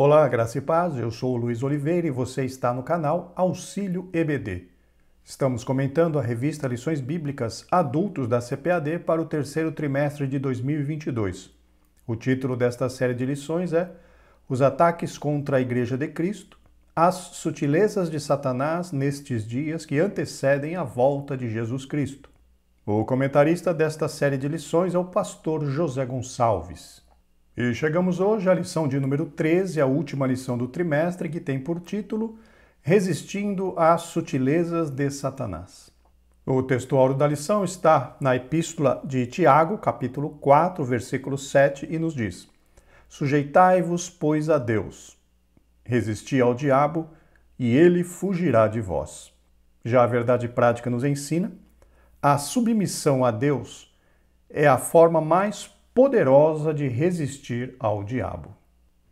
Olá, graça e paz, eu sou o Luiz Oliveira e você está no canal Auxílio EBD. Estamos comentando a revista Lições Bíblicas Adultos da CPAD para o terceiro trimestre de 2022. O título desta série de lições é Os ataques contra a Igreja de Cristo, as sutilezas de Satanás nestes dias que antecedem a volta de Jesus Cristo. O comentarista desta série de lições é o pastor José Gonçalves. E chegamos hoje à lição de número 13, a última lição do trimestre, que tem por título Resistindo às sutilezas de Satanás. O textuário da lição está na Epístola de Tiago, capítulo 4, versículo 7, e nos diz: Sujeitai-vos, pois, a Deus. Resisti ao diabo, e ele fugirá de vós. Já a verdade prática nos ensina: a submissão a Deus é a forma mais poderosa de resistir ao diabo.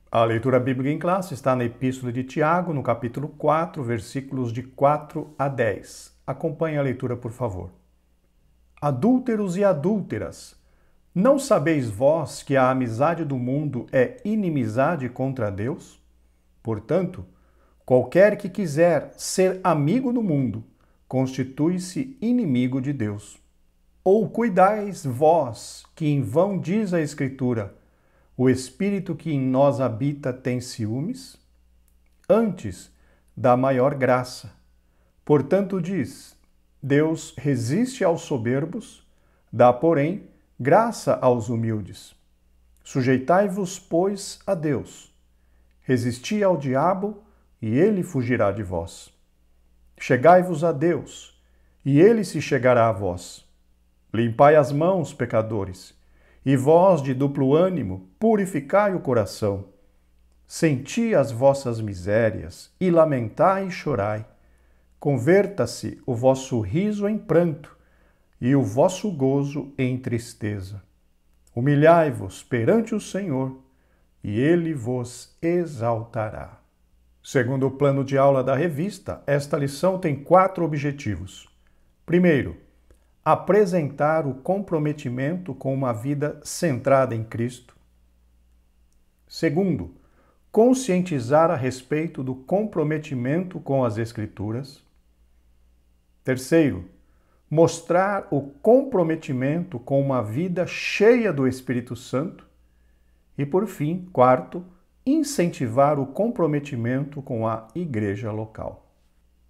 A leitura bíblica em classe está na Epístola de Tiago, no capítulo 4, versículos de 4 a 10. Acompanhe a leitura, por favor. Adúlteros e adúlteras, não sabeis vós que a amizade do mundo é inimizade contra Deus? Portanto, qualquer que quiser ser amigo do mundo, constitui-se inimigo de Deus. Ou cuidais vós, que em vão diz a Escritura, o Espírito que em nós habita tem ciúmes? Antes, dá maior graça. Portanto diz, Deus resiste aos soberbos, dá, porém, graça aos humildes. Sujeitai-vos, pois, a Deus. Resisti ao diabo, e ele fugirá de vós. Chegai-vos a Deus, e ele se chegará a vós. Limpai as mãos, pecadores, e vós de duplo ânimo, purificai o coração. Senti as vossas misérias, e lamentai e chorai. Converta-se o vosso riso em pranto, e o vosso gozo em tristeza. Humilhai-vos perante o Senhor, e ele vos exaltará. Segundo o plano de aula da revista, esta lição tem 4 objetivos. Primeiro, apresentar o comprometimento com uma vida centrada em Cristo. Segundo, conscientizar a respeito do comprometimento com as Escrituras. Terceiro, mostrar o comprometimento com uma vida cheia do Espírito Santo. E, por fim, quarto, incentivar o comprometimento com a igreja local.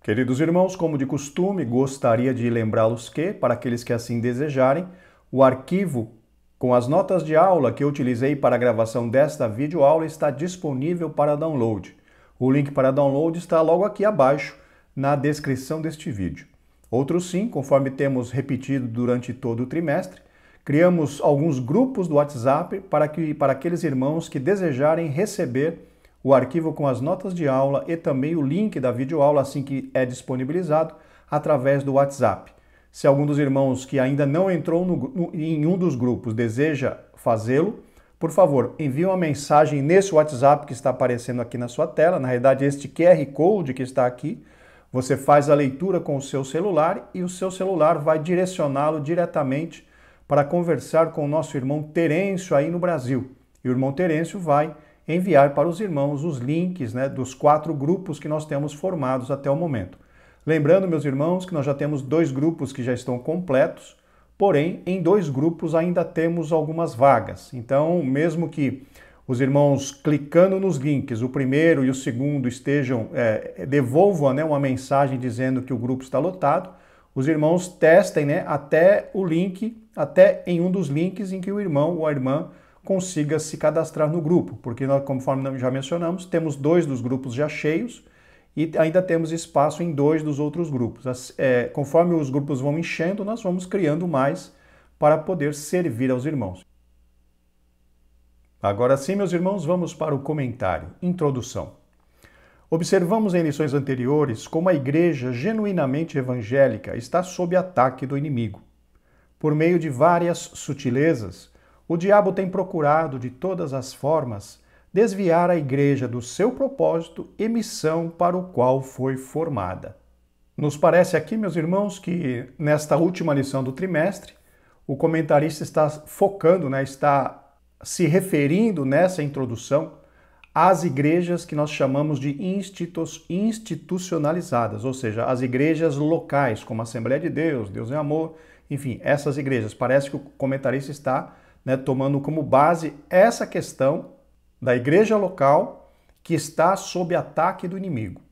Queridos irmãos, como de costume, gostaria de lembrá-los que, para aqueles que assim desejarem, o arquivo com as notas de aula que eu utilizei para a gravação desta videoaula está disponível para download. O link para download está logo aqui abaixo, na descrição deste vídeo. Outro sim, conforme temos repetido durante todo o trimestre, criamos alguns grupos do WhatsApp para aqueles irmãos que desejarem receber o arquivo com as notas de aula e também o link da videoaula assim que é disponibilizado através do WhatsApp. Se algum dos irmãos que ainda não entrou em um dos grupos deseja fazê-lo, por favor, envie uma mensagem nesse WhatsApp que está aparecendo aqui na sua tela. Na realidade, este QR Code que está aqui, você faz a leitura com o seu celular e o seu celular vai direcioná-lo diretamente para conversar com o nosso irmão Terêncio aí no Brasil. E o irmão Terêncio vai enviar para os irmãos os links dos 4 grupos que nós temos formados até o momento. Lembrando, meus irmãos, que nós já temos 2 grupos que já estão completos, porém, em 2 grupos ainda temos algumas vagas. Então, mesmo que os irmãos clicando nos links, o primeiro e o segundo devolvam uma mensagem dizendo que o grupo está lotado, os irmãos testem até o link, até em um dos links em que o irmão ou a irmã consiga se cadastrar no grupo, porque nós, conforme já mencionamos, temos 2 dos grupos já cheios e ainda temos espaço em 2 dos outros grupos. Conforme os grupos vão enchendo, nós vamos criando mais para poder servir aos irmãos. Agora sim, meus irmãos, vamos para o comentário. Introdução. Observamos em lições anteriores como a igreja genuinamente evangélica está sob ataque do inimigo. Por meio de várias sutilezas, o diabo tem procurado, de todas as formas, desviar a igreja do seu propósito e missão para o qual foi formada. Nos parece aqui, meus irmãos, que nesta última lição do trimestre, o comentarista está focando, está se referindo nessa introdução as igrejas que nós chamamos de institucionalizadas, ou seja, as igrejas locais, como a Assembleia de Deus, Deus é Amor, enfim, essas igrejas. Parece que o comentarista está, tomando como base essa questão da igreja local que está sob ataque do inimigo.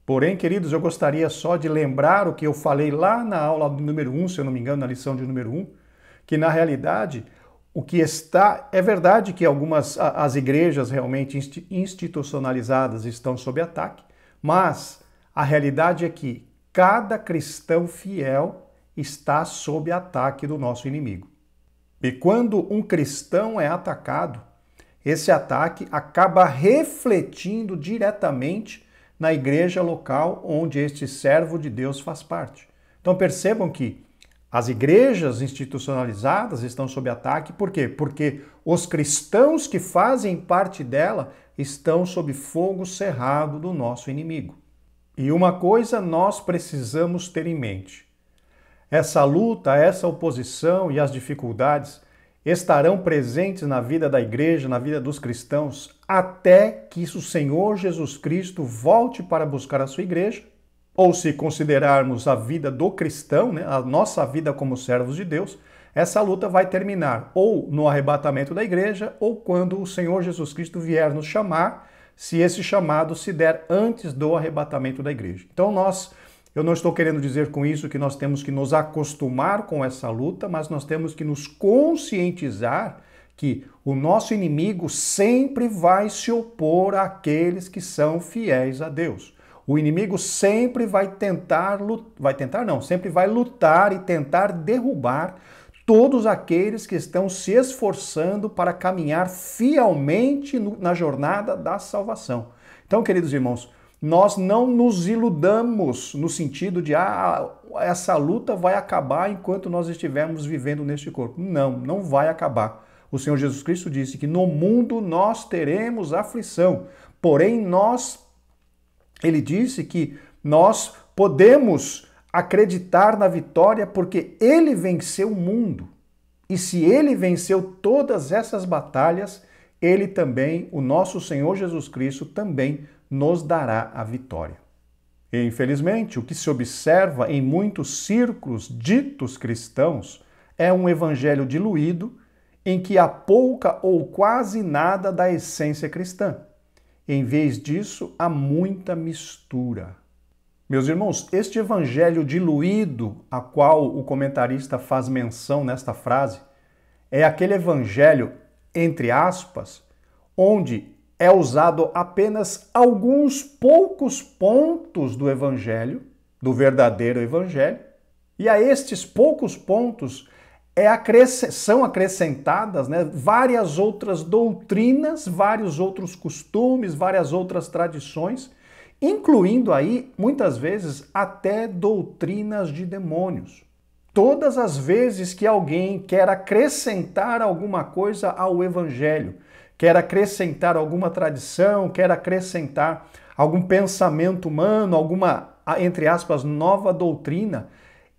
Porém, queridos, eu gostaria só de lembrar o que eu falei lá na aula do número 1, se eu não me engano, na lição de número 1, que na realidade o que está... É verdade que as igrejas realmente institucionalizadas estão sob ataque, mas a realidade é que cada cristão fiel está sob ataque do nosso inimigo. E quando um cristão é atacado, esse ataque acaba refletindo diretamente na igreja local onde este servo de Deus faz parte. Então percebam que as igrejas institucionalizadas estão sob ataque. Por quê? Porque os cristãos que fazem parte dela estão sob fogo cerrado do nosso inimigo. E uma coisa nós precisamos ter em mente. Essa luta, essa oposição e as dificuldades estarão presentes na vida da igreja, na vida dos cristãos, até que o Senhor Jesus Cristo volte para buscar a sua igreja, ou se considerarmos a vida do cristão, a nossa vida como servos de Deus, essa luta vai terminar ou no arrebatamento da igreja, ou quando o Senhor Jesus Cristo vier nos chamar, se esse chamado se der antes do arrebatamento da igreja. Então eu não estou querendo dizer com isso que nós temos que nos acostumar com essa luta, mas nós temos que nos conscientizar que o nosso inimigo sempre vai se opor àqueles que são fiéis a Deus. O inimigo sempre sempre vai lutar e tentar derrubar todos aqueles que estão se esforçando para caminhar fielmente na jornada da salvação. Então, queridos irmãos, nós não nos iludamos no sentido de essa luta vai acabar enquanto nós estivermos vivendo neste corpo. Não, não vai acabar. O Senhor Jesus Cristo disse que no mundo nós teremos aflição, porém ele disse que nós podemos acreditar na vitória porque ele venceu o mundo. E se ele venceu todas essas batalhas, ele também, o nosso Senhor Jesus Cristo, também nos dará a vitória. E, infelizmente, o que se observa em muitos círculos ditos cristãos é um evangelho diluído em que há pouca ou quase nada da essência cristã. Em vez disso, há muita mistura. Meus irmãos, este evangelho diluído a qual o comentarista faz menção nesta frase é aquele evangelho, entre aspas, onde é usado apenas alguns poucos pontos do evangelho, do verdadeiro evangelho, e a estes poucos pontos são acrescentadas várias outras doutrinas, vários outros costumes, várias outras tradições, incluindo aí, muitas vezes, até doutrinas de demônios. Todas as vezes que alguém quer acrescentar alguma coisa ao evangelho, quer acrescentar alguma tradição, quer acrescentar algum pensamento humano, alguma, entre aspas, nova doutrina,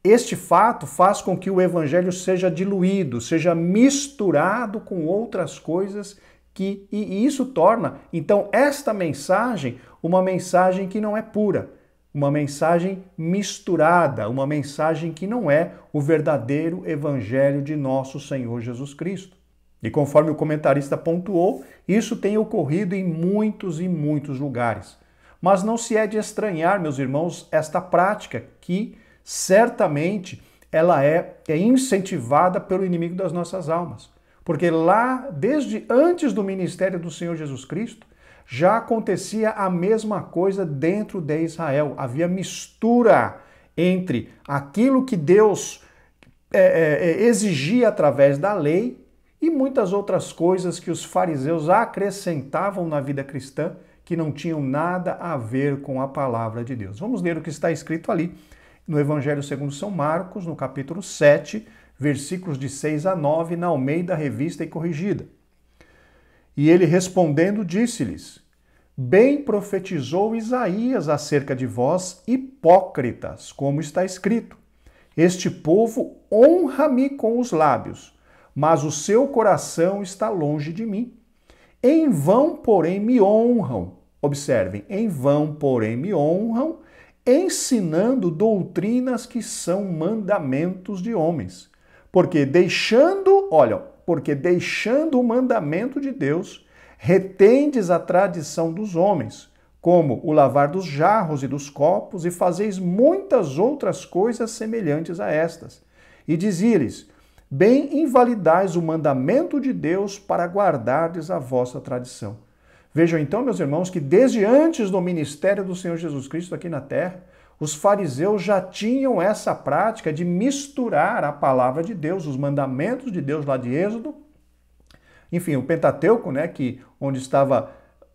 este fato faz com que o evangelho seja diluído, seja misturado com outras coisas e isso torna, então, esta mensagem uma mensagem que não é pura, uma mensagem misturada, uma mensagem que não é o verdadeiro evangelho de nosso Senhor Jesus Cristo. E conforme o comentarista pontuou, isso tem ocorrido em muitos e muitos lugares. Mas não se é de estranhar, meus irmãos, esta prática que certamente ela é incentivada pelo inimigo das nossas almas. Porque lá, desde antes do ministério do Senhor Jesus Cristo, já acontecia a mesma coisa dentro de Israel. Havia mistura entre aquilo que Deus exigia através da lei e muitas outras coisas que os fariseus acrescentavam na vida cristã que não tinham nada a ver com a palavra de Deus. Vamos ler o que está escrito ali no Evangelho segundo São Marcos, no capítulo 7, versículos de 6 a 9, na Almeida Revista e Corrigida. E ele respondendo disse-lhes: bem profetizou Isaías acerca de vós, hipócritas, como está escrito: este povo honra-me com os lábios, mas o seu coração está longe de mim. Em vão, porém, me honram. Observem, em vão, porém, me honram, ensinando doutrinas que são mandamentos de homens. Porque deixando o mandamento de Deus, retendes a tradição dos homens, como o lavar dos jarros e dos copos, e fazeis muitas outras coisas semelhantes a estas. E dizia-lhes, bem invalidais o mandamento de Deus para guardardes a vossa tradição. Vejam então, meus irmãos, que desde antes do ministério do Senhor Jesus Cristo aqui na terra, os fariseus já tinham essa prática de misturar a palavra de Deus, os mandamentos de Deus lá de Êxodo, enfim, o Pentateuco, né, onde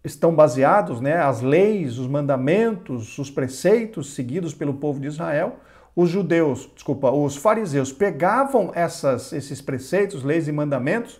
estão baseados, né, as leis, os mandamentos, os preceitos seguidos pelo povo de Israel. Os fariseus pegavam esses preceitos, leis e mandamentos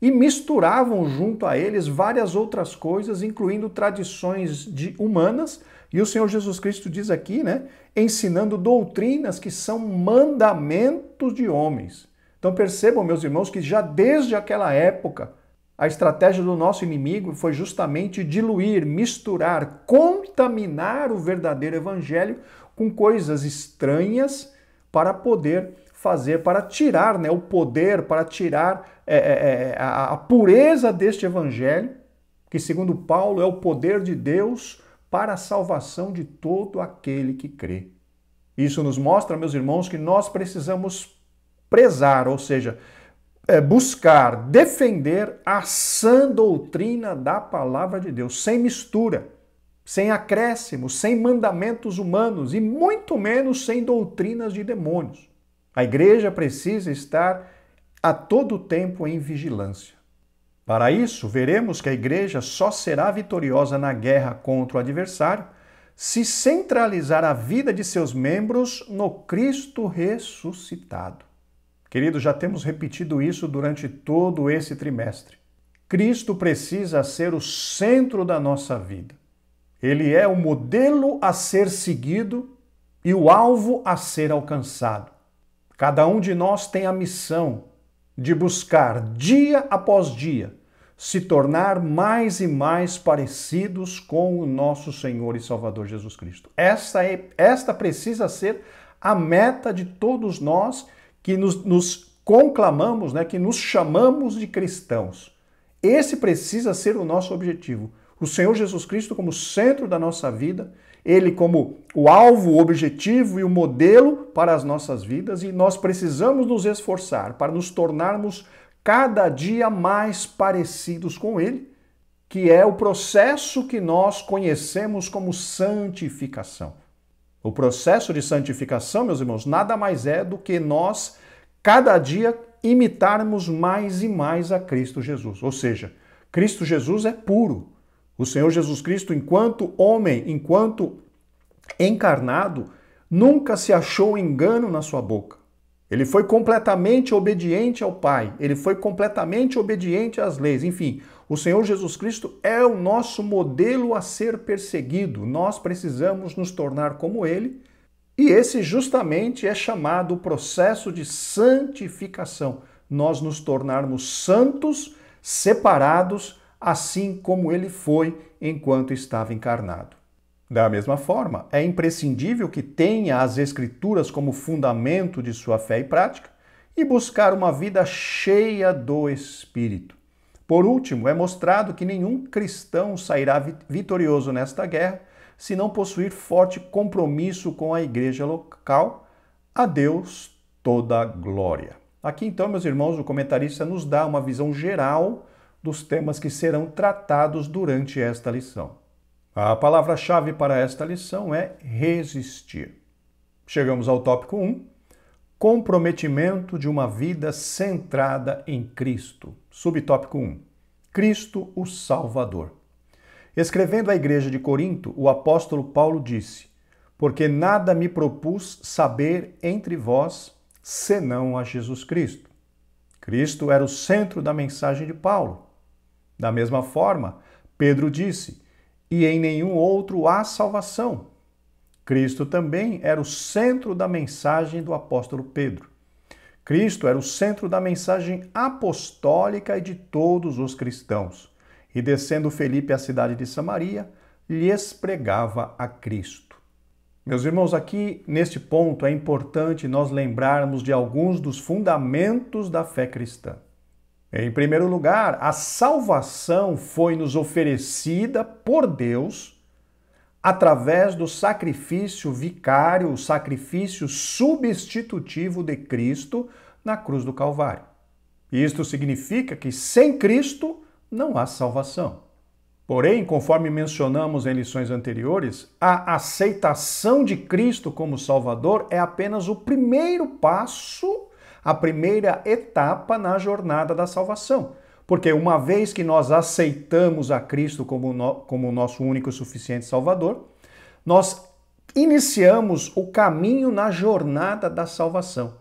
e misturavam junto a eles várias outras coisas, incluindo tradições humanas. E o Senhor Jesus Cristo diz aqui, né, ensinando doutrinas que são mandamentos de homens. Então percebam, meus irmãos, que já desde aquela época, a estratégia do nosso inimigo foi justamente diluir, misturar, contaminar o verdadeiro evangelho com coisas estranhas para poder para tirar, né, o poder, para tirar a pureza deste evangelho, que segundo Paulo é o poder de Deus para a salvação de todo aquele que crê. Isso nos mostra, meus irmãos, que nós precisamos prezar, ou seja, buscar, defender a sã doutrina da palavra de Deus, sem mistura, sem acréscimos, sem mandamentos humanos e muito menos sem doutrinas de demônios. A igreja precisa estar a todo tempo em vigilância. Para isso, veremos que a igreja só será vitoriosa na guerra contra o adversário se centralizar a vida de seus membros no Cristo ressuscitado. Queridos, já temos repetido isso durante todo esse trimestre. Cristo precisa ser o centro da nossa vida. Ele é o modelo a ser seguido e o alvo a ser alcançado. Cada um de nós tem a missão de buscar, dia após dia, se tornar mais e mais parecidos com o nosso Senhor e Salvador Jesus Cristo. Esta precisa ser a meta de todos nós que nos conclamamos, né, que nos chamamos de cristãos. Esse precisa ser o nosso objetivo. O Senhor Jesus Cristo como centro da nossa vida, Ele como o alvo, o objetivo e o modelo para as nossas vidas, e nós precisamos nos esforçar para nos tornarmos cada dia mais parecidos com Ele, que é o processo que nós conhecemos como santificação. O processo de santificação, meus irmãos, nada mais é do que nós, cada dia, imitarmos mais e mais a Cristo Jesus. Ou seja, Cristo Jesus é puro. O Senhor Jesus Cristo, enquanto homem, enquanto encarnado, nunca se achou engano na sua boca. Ele foi completamente obediente ao Pai, ele foi completamente obediente às leis. Enfim, o Senhor Jesus Cristo é o nosso modelo a ser perseguido. Nós precisamos nos tornar como ele, e esse justamente é chamado o processo de santificação. Nós nos tornarmos santos, separados, assim como ele foi enquanto estava encarnado. Da mesma forma, é imprescindível que tenha as Escrituras como fundamento de sua fé e prática e buscar uma vida cheia do Espírito. Por último, é mostrado que nenhum cristão sairá vitorioso nesta guerra se não possuir forte compromisso com a igreja local. A Deus toda a glória. Aqui então, meus irmãos, o comentarista nos dá uma visão geral dos temas que serão tratados durante esta lição. A palavra-chave para esta lição é resistir. Chegamos ao tópico 1, comprometimento de uma vida centrada em Cristo. Subtópico 1, Cristo o Salvador. Escrevendo à igreja de Corinto, o apóstolo Paulo disse: porque nada me propus saber entre vós, senão a Jesus Cristo. Cristo era o centro da mensagem de Paulo. Da mesma forma, Pedro disse: e em nenhum outro há salvação. Cristo também era o centro da mensagem do apóstolo Pedro. Cristo era o centro da mensagem apostólica e de todos os cristãos. E descendo Felipe à cidade de Samaria, lhes pregava a Cristo. Meus irmãos, aqui neste ponto é importante nós lembrarmos de alguns dos fundamentos da fé cristã. Em primeiro lugar, a salvação foi nos oferecida por Deus através do sacrifício vicário, o sacrifício substitutivo de Cristo na cruz do Calvário. Isto significa que sem Cristo não há salvação. Porém, conforme mencionamos em lições anteriores, a aceitação de Cristo como Salvador é apenas o primeiro passo, a primeira etapa na jornada da salvação. Porque uma vez que nós aceitamos a Cristo como o nosso único e suficiente Salvador, nós iniciamos o caminho na jornada da salvação.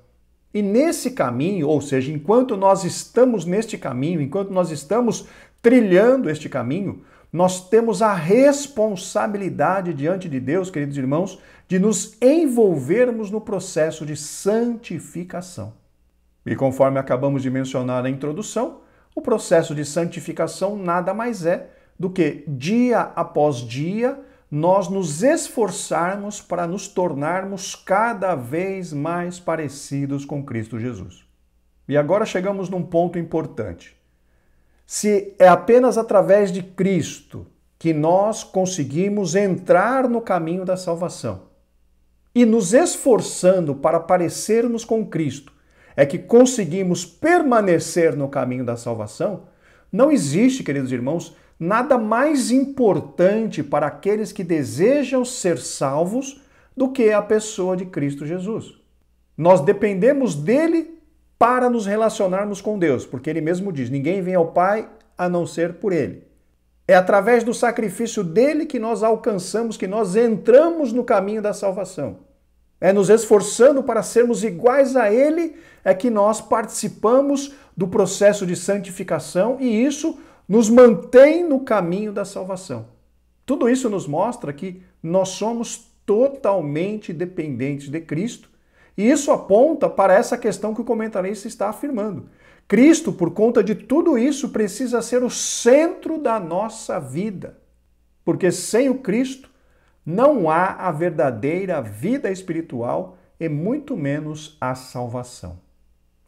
E nesse caminho, ou seja, enquanto nós estamos neste caminho, enquanto nós estamos trilhando este caminho, nós temos a responsabilidade diante de Deus, queridos irmãos, de nos envolvermos no processo de santificação. E conforme acabamos de mencionar na introdução, o processo de santificação nada mais é do que, dia após dia, nós nos esforçarmos para nos tornarmos cada vez mais parecidos com Cristo Jesus. E agora chegamos num ponto importante. Se é apenas através de Cristo que nós conseguimos entrar no caminho da salvação e nos esforçando para parecermos com Cristo, é que conseguimos permanecer no caminho da salvação, não existe, queridos irmãos, nada mais importante para aqueles que desejam ser salvos do que a pessoa de Cristo Jesus. Nós dependemos dele para nos relacionarmos com Deus, porque ele mesmo diz, ninguém vem ao Pai a não ser por ele. É através do sacrifício dele que nós alcançamos, que nós entramos no caminho da salvação. É nos esforçando para sermos iguais a ele, é que nós participamos do processo de santificação e isso nos mantém no caminho da salvação. Tudo isso nos mostra que nós somos totalmente dependentes de Cristo e isso aponta para essa questão que o comentarista está afirmando. Cristo, por conta de tudo isso, precisa ser o centro da nossa vida, porque sem o Cristo não há a verdadeira vida espiritual e muito menos a salvação.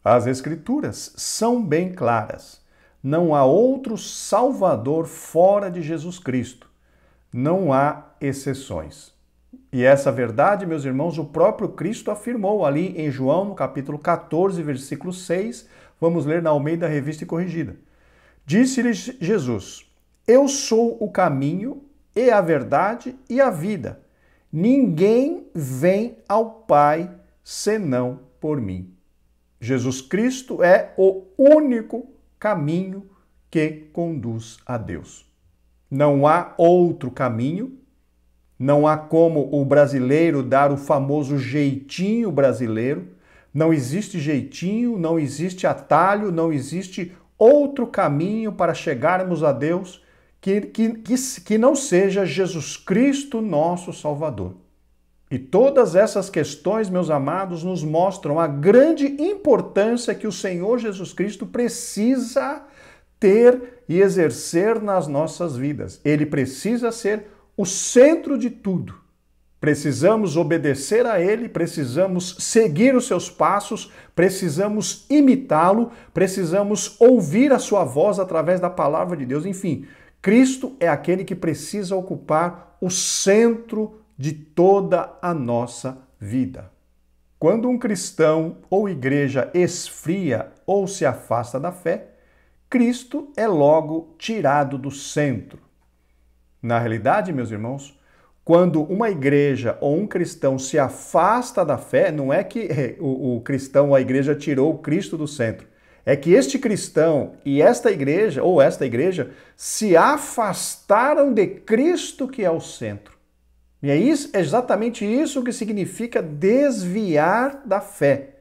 As Escrituras são bem claras. Não há outro Salvador fora de Jesus Cristo. Não há exceções. E essa verdade, meus irmãos, o próprio Cristo afirmou ali em João, no capítulo 14, versículo 6. Vamos ler na Almeida Revista e Corrigida. Disse-lhes Jesus, eu sou o caminho e a verdade e a vida. Ninguém vem ao Pai senão por mim. Jesus Cristo é o único caminho que conduz a Deus. Não há outro caminho, não há como o brasileiro dar o famoso jeitinho brasileiro, não existe jeitinho, não existe atalho, não existe outro caminho para chegarmos a Deus que não seja Jesus Cristo, nosso Salvador. E todas essas questões, meus amados, nos mostram a grande importância que o Senhor Jesus Cristo precisa ter e exercer nas nossas vidas. Ele precisa ser o centro de tudo. Precisamos obedecer a Ele, precisamos seguir os seus passos, precisamos imitá-lo, precisamos ouvir a sua voz através da palavra de Deus. Enfim, Cristo é aquele que precisa ocupar o centro de toda a nossa vida. Quando um cristão ou igreja esfria ou se afasta da fé, Cristo é logo tirado do centro. Na realidade, meus irmãos, quando uma igreja ou um cristão se afasta da fé, não é que o cristão ou a igreja tirou o Cristo do centro. É que este cristão e esta igreja, ou esta igreja, se afastaram de Cristo, que é o centro. E é exatamente isso que significa desviar da fé.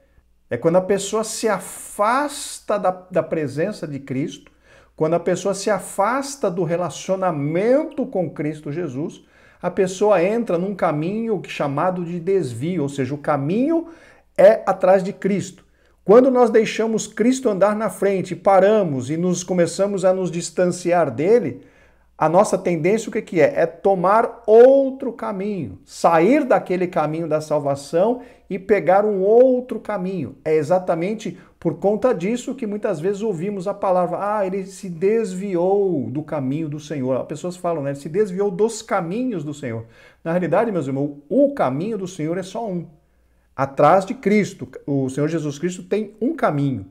É quando a pessoa se afasta da presença de Cristo, quando a pessoa se afasta do relacionamento com Cristo Jesus, a pessoa entra num caminho chamado de desvio, ou seja, o caminho é atrás de Cristo. Quando nós deixamos Cristo andar na frente, paramos e começamos a nos distanciar dele, a nossa tendência o que é? É tomar outro caminho, sair daquele caminho da salvação e pegar um outro caminho. É exatamente por conta disso que muitas vezes ouvimos a palavra, ele se desviou do caminho do Senhor. As pessoas falam, né? Ele se desviou dos caminhos do Senhor. Na realidade, meus irmãos, o caminho do Senhor é só um. Atrás de Cristo, o Senhor Jesus Cristo tem um caminho.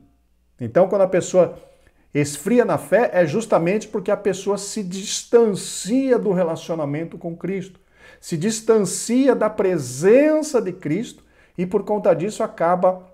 Então, quando a pessoa esfria na fé, é justamente porque a pessoa se distancia do relacionamento com Cristo, se distancia da presença de Cristo e, por conta disso, acaba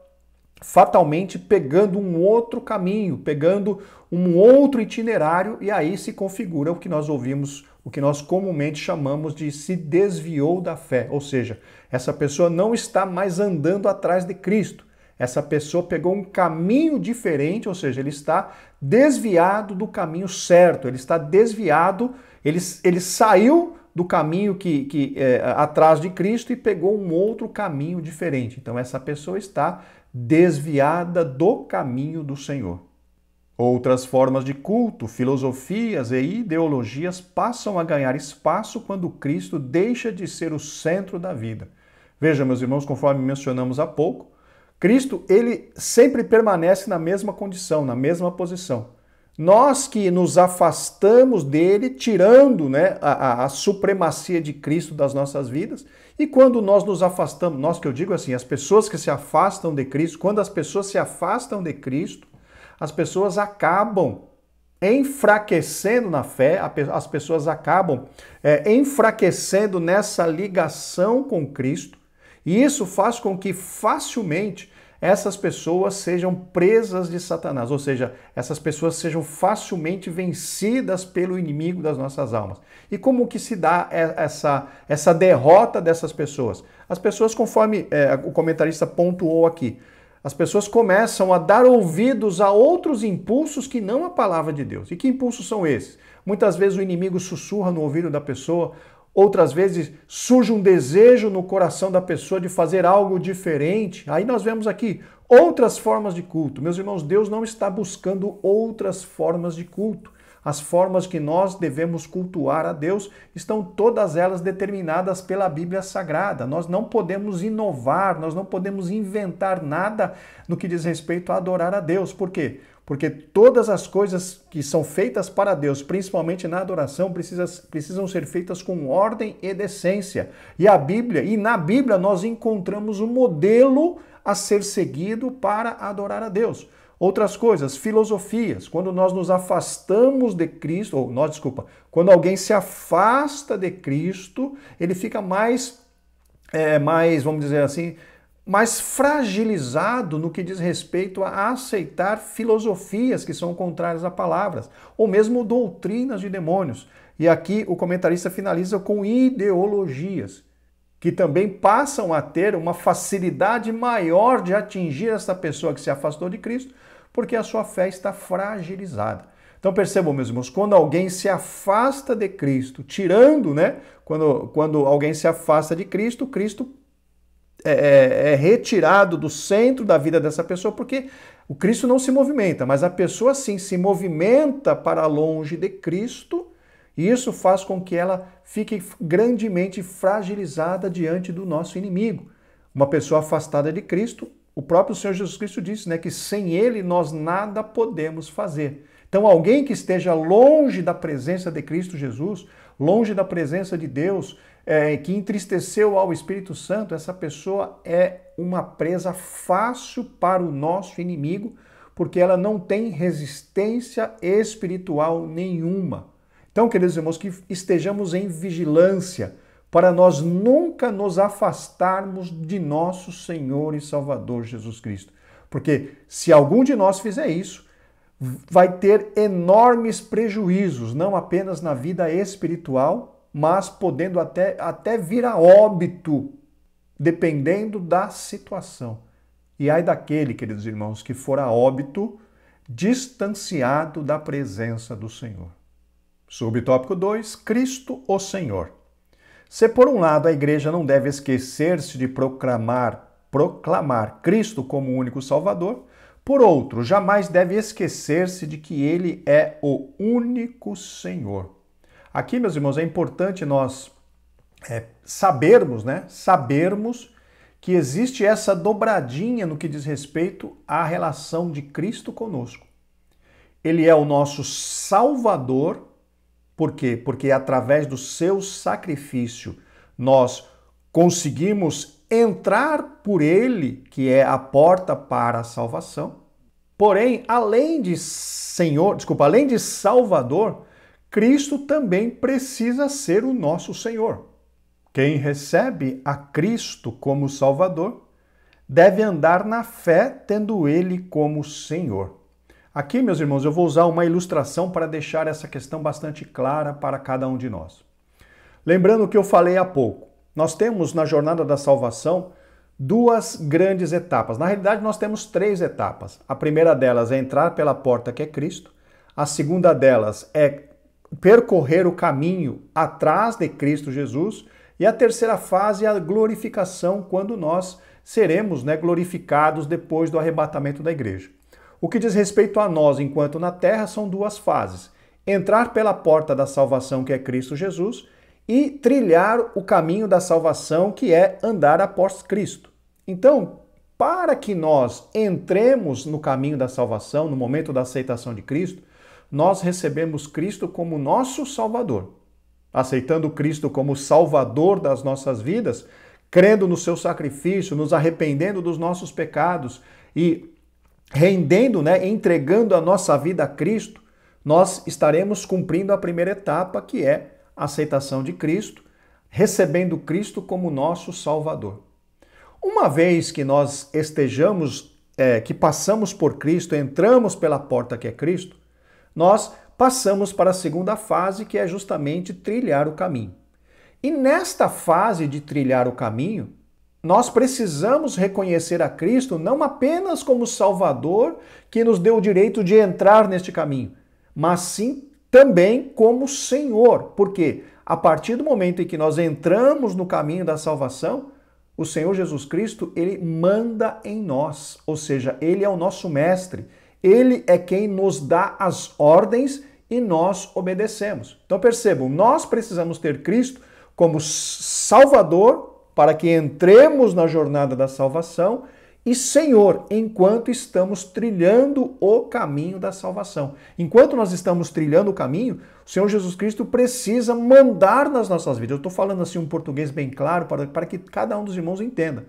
fatalmente pegando um outro caminho, pegando um outro itinerário, e aí se configura o que nós ouvimos, o que nós comumente chamamos de se desviou da fé. Ou seja, essa pessoa não está mais andando atrás de Cristo. Essa pessoa pegou um caminho diferente, ou seja, ele está desviado do caminho certo, ele está desviado, ele saiu do caminho atrás de Cristo e pegou um outro caminho diferente. Então essa pessoa está desviada do caminho do Senhor. Outras formas de culto, filosofias e ideologias passam a ganhar espaço quando Cristo deixa de ser o centro da vida. Veja, meus irmãos, conforme mencionamos há pouco, Cristo, ele sempre permanece na mesma condição, na mesma posição. Nós que nos afastamos dele, tirando a supremacia de Cristo das nossas vidas, e quando nós nos afastamos, nós que eu digo assim, as pessoas que se afastam de Cristo, quando as pessoas se afastam de Cristo, as pessoas acabam enfraquecendo na fé, as pessoas acabam enfraquecendo nessa ligação com Cristo, e isso faz com que facilmente essas pessoas sejam presas de Satanás, ou seja, essas pessoas sejam facilmente vencidas pelo inimigo das nossas almas. E como que se dá essa derrota dessas pessoas? As pessoas, conforme o comentarista pontuou aqui, as pessoas começam a dar ouvidos a outros impulsos que não a palavra de Deus. E que impulsos são esses? Muitas vezes o inimigo sussurra no ouvido da pessoa, outras vezes surge um desejo no coração da pessoa de fazer algo diferente. Aí nós vemos aqui outras formas de culto. Meus irmãos, Deus não está buscando outras formas de culto. As formas que nós devemos cultuar a Deus estão todas elas determinadas pela Bíblia Sagrada. Nós não podemos inovar, nós não podemos inventar nada no que diz respeito a adorar a Deus. Por quê? Porque todas as coisas que são feitas para Deus, principalmente na adoração, precisam ser feitas com ordem e decência. E na Bíblia nós encontramos um modelo a ser seguido para adorar a Deus. Outras coisas, filosofias. Quando nós nos afastamos de Cristo, quando alguém se afasta de Cristo, ele fica mais, vamos dizer assim, mais fragilizado no que diz respeito a aceitar filosofias que são contrárias a palavras, ou mesmo doutrinas de demônios. E aqui o comentarista finaliza com ideologias, que também passam a ter uma facilidade maior de atingir essa pessoa que se afastou de Cristo, porque a sua fé está fragilizada. Então percebam, meus irmãos, quando alguém se afasta de Cristo, quando alguém se afasta de Cristo, Cristo é retirado do centro da vida dessa pessoa, porque o Cristo não se movimenta, mas a pessoa sim se movimenta para longe de Cristo, e isso faz com que ela fique grandemente fragilizada diante do nosso inimigo. Uma pessoa afastada de Cristo, o próprio Senhor Jesus Cristo disse, que sem Ele nós nada podemos fazer. Então alguém que esteja longe da presença de Cristo Jesus, longe da presença de Deus, que entristeceu ao Espírito Santo, essa pessoa é uma presa fácil para o nosso inimigo, porque ela não tem resistência espiritual nenhuma. Então, queridos irmãos, que estejamos em vigilância para nós nunca nos afastarmos de nosso Senhor e Salvador Jesus Cristo. Porque se algum de nós fizer isso, vai ter enormes prejuízos, não apenas na vida espiritual, mas podendo até vir a óbito, dependendo da situação. E ai daquele, queridos irmãos, que for a óbito distanciado da presença do Senhor. Subtópico 2, Cristo o Senhor. Se por um lado a igreja não deve esquecer-se de proclamar proclamar Cristo como o único Salvador. Por outro, jamais deve esquecer-se de que ele é o único Senhor. Aqui, meus irmãos, é importante nós sabermos que existe essa dobradinha no que diz respeito à relação de Cristo conosco. Ele é o nosso Salvador. Por quê? Porque através do seu sacrifício nós conseguimos entrar por ele, que é a porta para a salvação. Porém, além de Salvador, Cristo também precisa ser o nosso Senhor. Quem recebe a Cristo como Salvador deve andar na fé, tendo ele como Senhor. Aqui, meus irmãos, eu vou usar uma ilustração para deixar essa questão bastante clara para cada um de nós. Lembrando o que eu falei há pouco, nós temos na jornada da salvação duas grandes etapas. Na realidade, nós temos três etapas. A primeira delas é entrar pela porta que é Cristo. A segunda delas é percorrer o caminho atrás de Cristo Jesus. E a terceira fase é a glorificação, quando nós seremos glorificados depois do arrebatamento da igreja. O que diz respeito a nós, enquanto na terra, são duas fases. Entrar pela porta da salvação, que é Cristo Jesus, e trilhar o caminho da salvação, que é andar após Cristo. Então, para que nós entremos no caminho da salvação, no momento da aceitação de Cristo, nós recebemos Cristo como nosso Salvador. Aceitando Cristo como Salvador das nossas vidas, crendo no seu sacrifício, nos arrependendo dos nossos pecados e rendendo, entregando a nossa vida a Cristo, nós estaremos cumprindo a primeira etapa, que é a aceitação de Cristo, recebendo Cristo como nosso Salvador. Uma vez que nós que passamos por Cristo, entramos pela porta que é Cristo, nós passamos para a segunda fase, que é justamente trilhar o caminho. E nesta fase de trilhar o caminho, nós precisamos reconhecer a Cristo não apenas como Salvador, que nos deu o direito de entrar neste caminho, mas sim também como Senhor. Porque a partir do momento em que nós entramos no caminho da salvação, o Senhor Jesus Cristo, ele manda em nós, ou seja, ele é o nosso mestre, ele é quem nos dá as ordens e nós obedecemos. Então percebam, nós precisamos ter Cristo como Salvador para que entremos na jornada da salvação e Senhor, enquanto estamos trilhando o caminho da salvação. Enquanto nós estamos trilhando o caminho, o Senhor Jesus Cristo precisa mandar nas nossas vidas. Eu estou falando assim um português bem claro para que cada um dos irmãos entenda.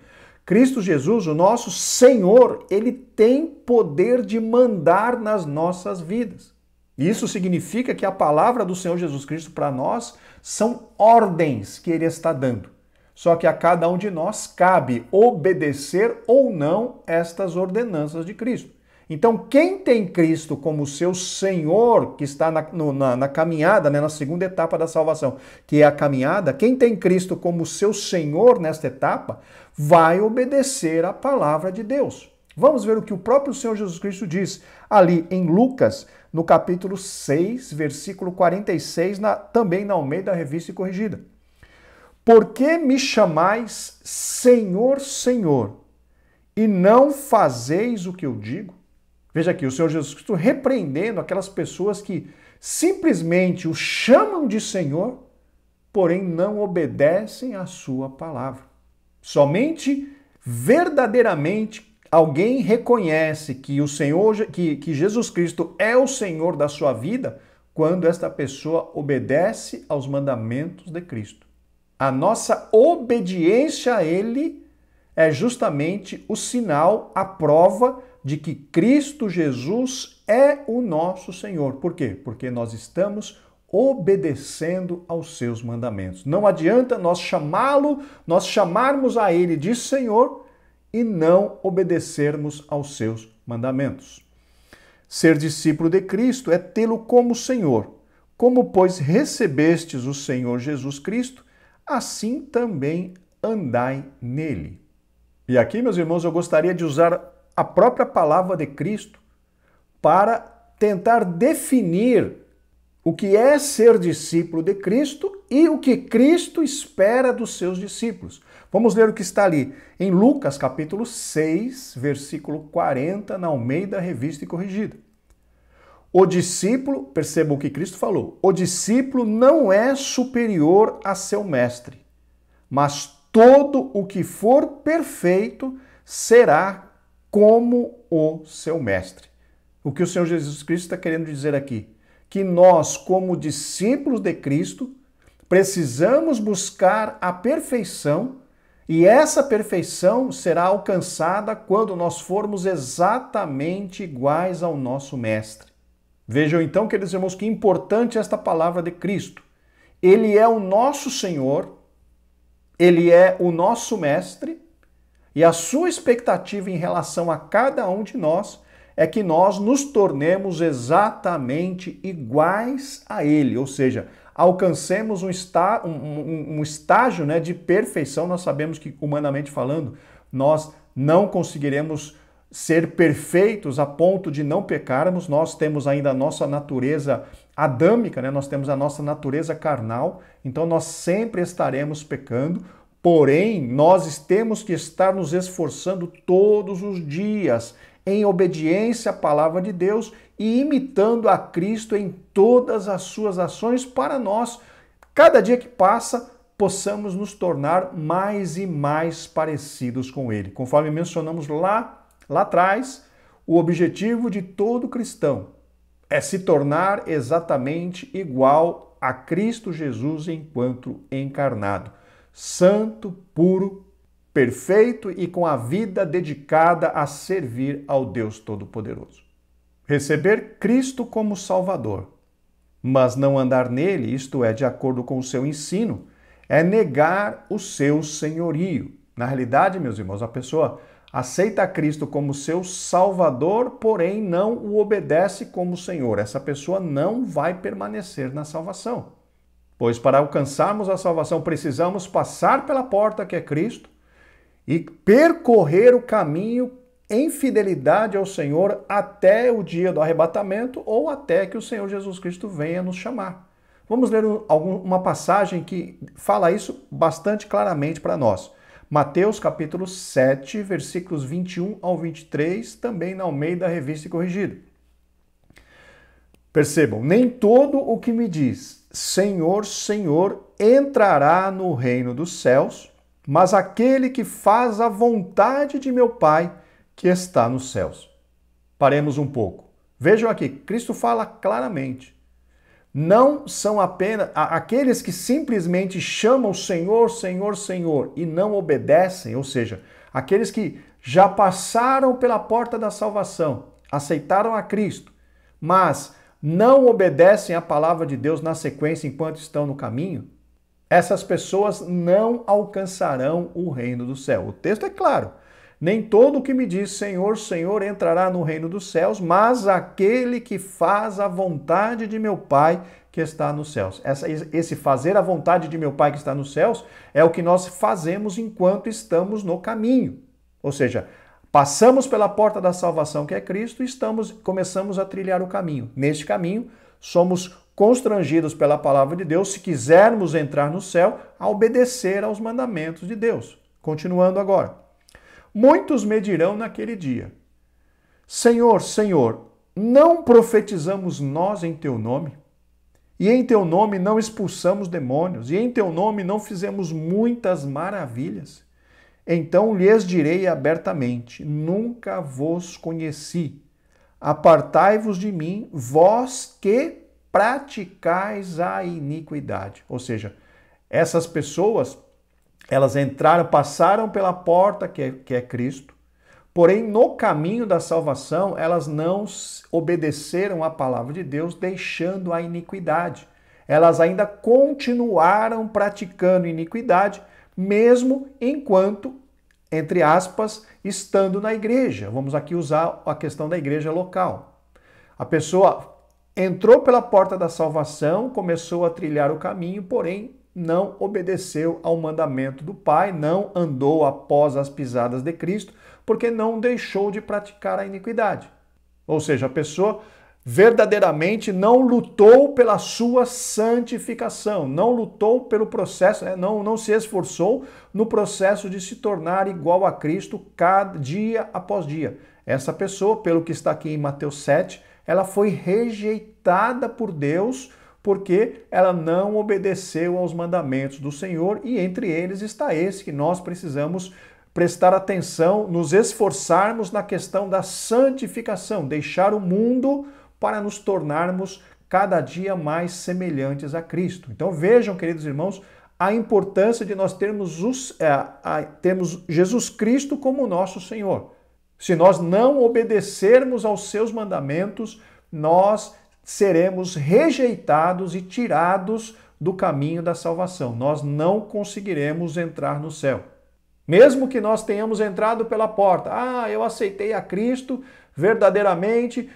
Cristo Jesus, o nosso Senhor, ele tem poder de mandar nas nossas vidas. Isso significa que a palavra do Senhor Jesus Cristo para nós são ordens que ele está dando. Só que a cada um de nós cabe obedecer ou não estas ordenanças de Cristo. Então, quem tem Cristo como seu Senhor, que está na caminhada, na segunda etapa da salvação, que é a caminhada, quem tem Cristo como seu Senhor nesta etapa, vai obedecer à palavra de Deus. Vamos ver o que o próprio Senhor Jesus Cristo diz ali em Lucas, no capítulo 6, versículo 46, também na Almeida Revista e Corrigida. Por que me chamais Senhor, Senhor, e não fazeis o que eu digo? Veja aqui, o Senhor Jesus Cristo repreendendo aquelas pessoas que simplesmente o chamam de Senhor, porém não obedecem à sua palavra. Somente verdadeiramente alguém reconhece que o Senhor, que Jesus Cristo é o Senhor da sua vida, quando esta pessoa obedece aos mandamentos de Cristo. A nossa obediência a Ele é justamente o sinal, a prova de que Cristo Jesus é o nosso Senhor. Por quê? Porque nós estamos obedecendo aos seus mandamentos. Não adianta nós chamarmos a Ele de Senhor e não obedecermos aos seus mandamentos. Ser discípulo de Cristo é tê-lo como Senhor. Como, pois, recebestes o Senhor Jesus Cristo, assim também andai nele. E aqui, meus irmãos, eu gostaria de usar a própria palavra de Cristo para tentar definir o que é ser discípulo de Cristo e o que Cristo espera dos seus discípulos. Vamos ler o que está ali em Lucas capítulo 6, versículo 40, na Almeida Revista e Corrigida. O discípulo, perceba o que Cristo falou, o discípulo não é superior a seu mestre, mas todo o que for perfeito será como o seu mestre. O que o Senhor Jesus Cristo está querendo dizer aqui? Que nós, como discípulos de Cristo, precisamos buscar a perfeição e essa perfeição será alcançada quando nós formos exatamente iguais ao nosso mestre. Vejam então, queridos irmãos, que importante esta palavra de Cristo. Ele é o nosso Senhor, ele é o nosso mestre e a sua expectativa em relação a cada um de nós é que nós nos tornemos exatamente iguais a ele, ou seja, alcancemos um estágio, né, de perfeição. Nós sabemos que, humanamente falando, nós não conseguiremos ser perfeitos a ponto de não pecarmos. Nós temos ainda a nossa natureza adâmica, né? Nós temos a nossa natureza carnal, então nós sempre estaremos pecando. Porém, nós temos que estar nos esforçando todos os dias em obediência à palavra de Deus e imitando a Cristo em todas as suas ações para nós, cada dia que passa, possamos nos tornar mais e mais parecidos com Ele. Conforme mencionamos lá atrás, o objetivo de todo cristão é se tornar exatamente igual a Cristo Jesus enquanto encarnado, santo, puro, perfeito e com a vida dedicada a servir ao Deus Todo-Poderoso. Receber Cristo como Salvador, mas não andar nele, isto é, de acordo com o seu ensino, é negar o seu senhorio. Na realidade, meus irmãos, a pessoa aceita Cristo como seu Salvador, porém não o obedece como Senhor. Essa pessoa não vai permanecer na salvação. Pois para alcançarmos a salvação precisamos passar pela porta que é Cristo e percorrer o caminho em fidelidade ao Senhor até o dia do arrebatamento ou até que o Senhor Jesus Cristo venha nos chamar. Vamos ler uma passagem que fala isso bastante claramente para nós. Mateus capítulo 7, versículos 21 ao 23, também na Almeida Revista e Corrigida. Percebam, nem todo o que me diz Senhor, Senhor entrará no reino dos céus, mas aquele que faz a vontade de meu Pai que está nos céus. Paremos um pouco. Vejam aqui, Cristo fala claramente. Não são apenas aqueles que simplesmente chamam Senhor, Senhor, Senhor e não obedecem, ou seja, aqueles que já passaram pela porta da salvação, aceitaram a Cristo, mas não obedecem à palavra de Deus na sequência enquanto estão no caminho, essas pessoas não alcançarão o reino do céu. O texto é claro. Nem todo o que me diz Senhor, Senhor entrará no reino dos céus, mas aquele que faz a vontade de meu Pai que está nos céus. Esse fazer a vontade de meu Pai que está nos céus é o que nós fazemos enquanto estamos no caminho. Ou seja, passamos pela porta da salvação que é Cristo e começamos a trilhar o caminho. Neste caminho, somos constrangidos pela palavra de Deus, se quisermos entrar no céu, a obedecer aos mandamentos de Deus. Continuando agora. Muitos me dirão naquele dia: Senhor, Senhor, não profetizamos nós em teu nome? E em teu nome não expulsamos demônios? E em teu nome não fizemos muitas maravilhas? Então lhes direi abertamente: nunca vos conheci. Apartai-vos de mim, vós que praticais a iniquidade. Ou seja, essas pessoas, elas passaram pela porta que é Cristo, porém no caminho da salvação elas não obedeceram à palavra de Deus, deixando a iniquidade. Elas ainda continuaram praticando iniquidade, mesmo enquanto, entre aspas, estando na igreja. Vamos aqui usar a questão da igreja local. A pessoa entrou pela porta da salvação, começou a trilhar o caminho, porém não obedeceu ao mandamento do Pai, não andou após as pisadas de Cristo, porque não deixou de praticar a iniquidade. Ou seja, a pessoa verdadeiramente não lutou pela sua santificação, não lutou pelo processo, não se esforçou no processo de se tornar igual a Cristo cada dia após dia. Essa pessoa, pelo que está aqui em Mateus 7, ela foi rejeitada por Deus porque ela não obedeceu aos mandamentos do Senhor, e entre eles está esse que nós precisamos prestar atenção, nos esforçarmos na questão da santificação, deixar o mundo para nos tornarmos cada dia mais semelhantes a Cristo. Então vejam, queridos irmãos, a importância de nós termos Jesus Cristo como nosso Senhor. Se nós não obedecermos aos seus mandamentos, nós seremos rejeitados e tirados do caminho da salvação. Nós não conseguiremos entrar no céu. Mesmo que nós tenhamos entrado pela porta, eu aceitei a Cristo verdadeiramente,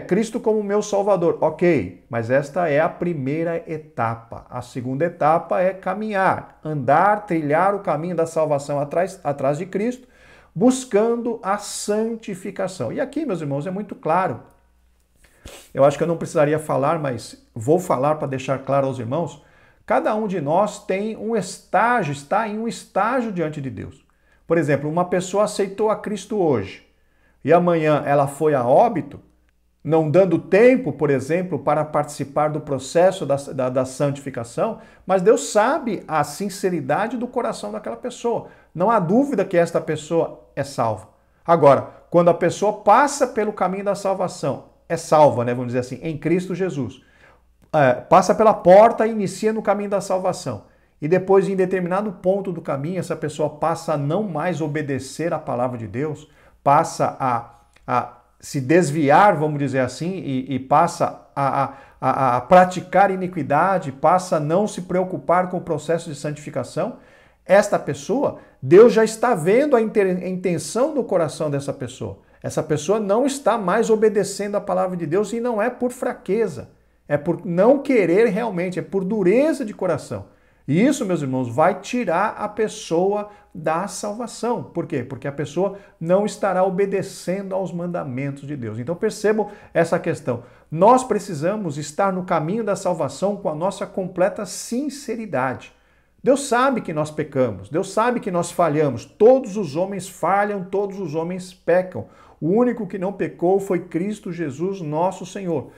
Cristo como meu Salvador. Ok, mas esta é a primeira etapa. A segunda etapa é caminhar, andar, trilhar o caminho da salvação atrás de Cristo, buscando a santificação. E aqui, meus irmãos, é muito claro. Eu acho que eu não precisaria falar, mas vou falar para deixar claro aos irmãos. Cada um de nós tem um estágio, está em um estágio diante de Deus. Por exemplo, uma pessoa aceitou a Cristo hoje e amanhã ela foi a óbito, não dando tempo, por exemplo, para participar do processo da santificação, mas Deus sabe a sinceridade do coração daquela pessoa. Não há dúvida que esta pessoa é salva. Agora, quando a pessoa passa pelo caminho da salvação, é salva, vamos dizer assim, em Cristo Jesus, passa pela porta e inicia no caminho da salvação. E depois, em determinado ponto do caminho, essa pessoa passa a não mais obedecer à palavra de Deus, passa a se desviar, vamos dizer assim, e passa a praticar iniquidade, passa a não se preocupar com o processo de santificação. Esta pessoa, Deus já está vendo a intenção do coração dessa pessoa. Essa pessoa não está mais obedecendo a palavra de Deus, e não é por fraqueza, é por não querer realmente, é por dureza de coração. E isso, meus irmãos, vai tirar a pessoa da salvação. Por quê? Porque a pessoa não estará obedecendo aos mandamentos de Deus. Então percebam essa questão. Nós precisamos estar no caminho da salvação com a nossa completa sinceridade. Deus sabe que nós pecamos, Deus sabe que nós falhamos. Todos os homens falham, todos os homens pecam. O único que não pecou foi Cristo Jesus, nosso Senhor.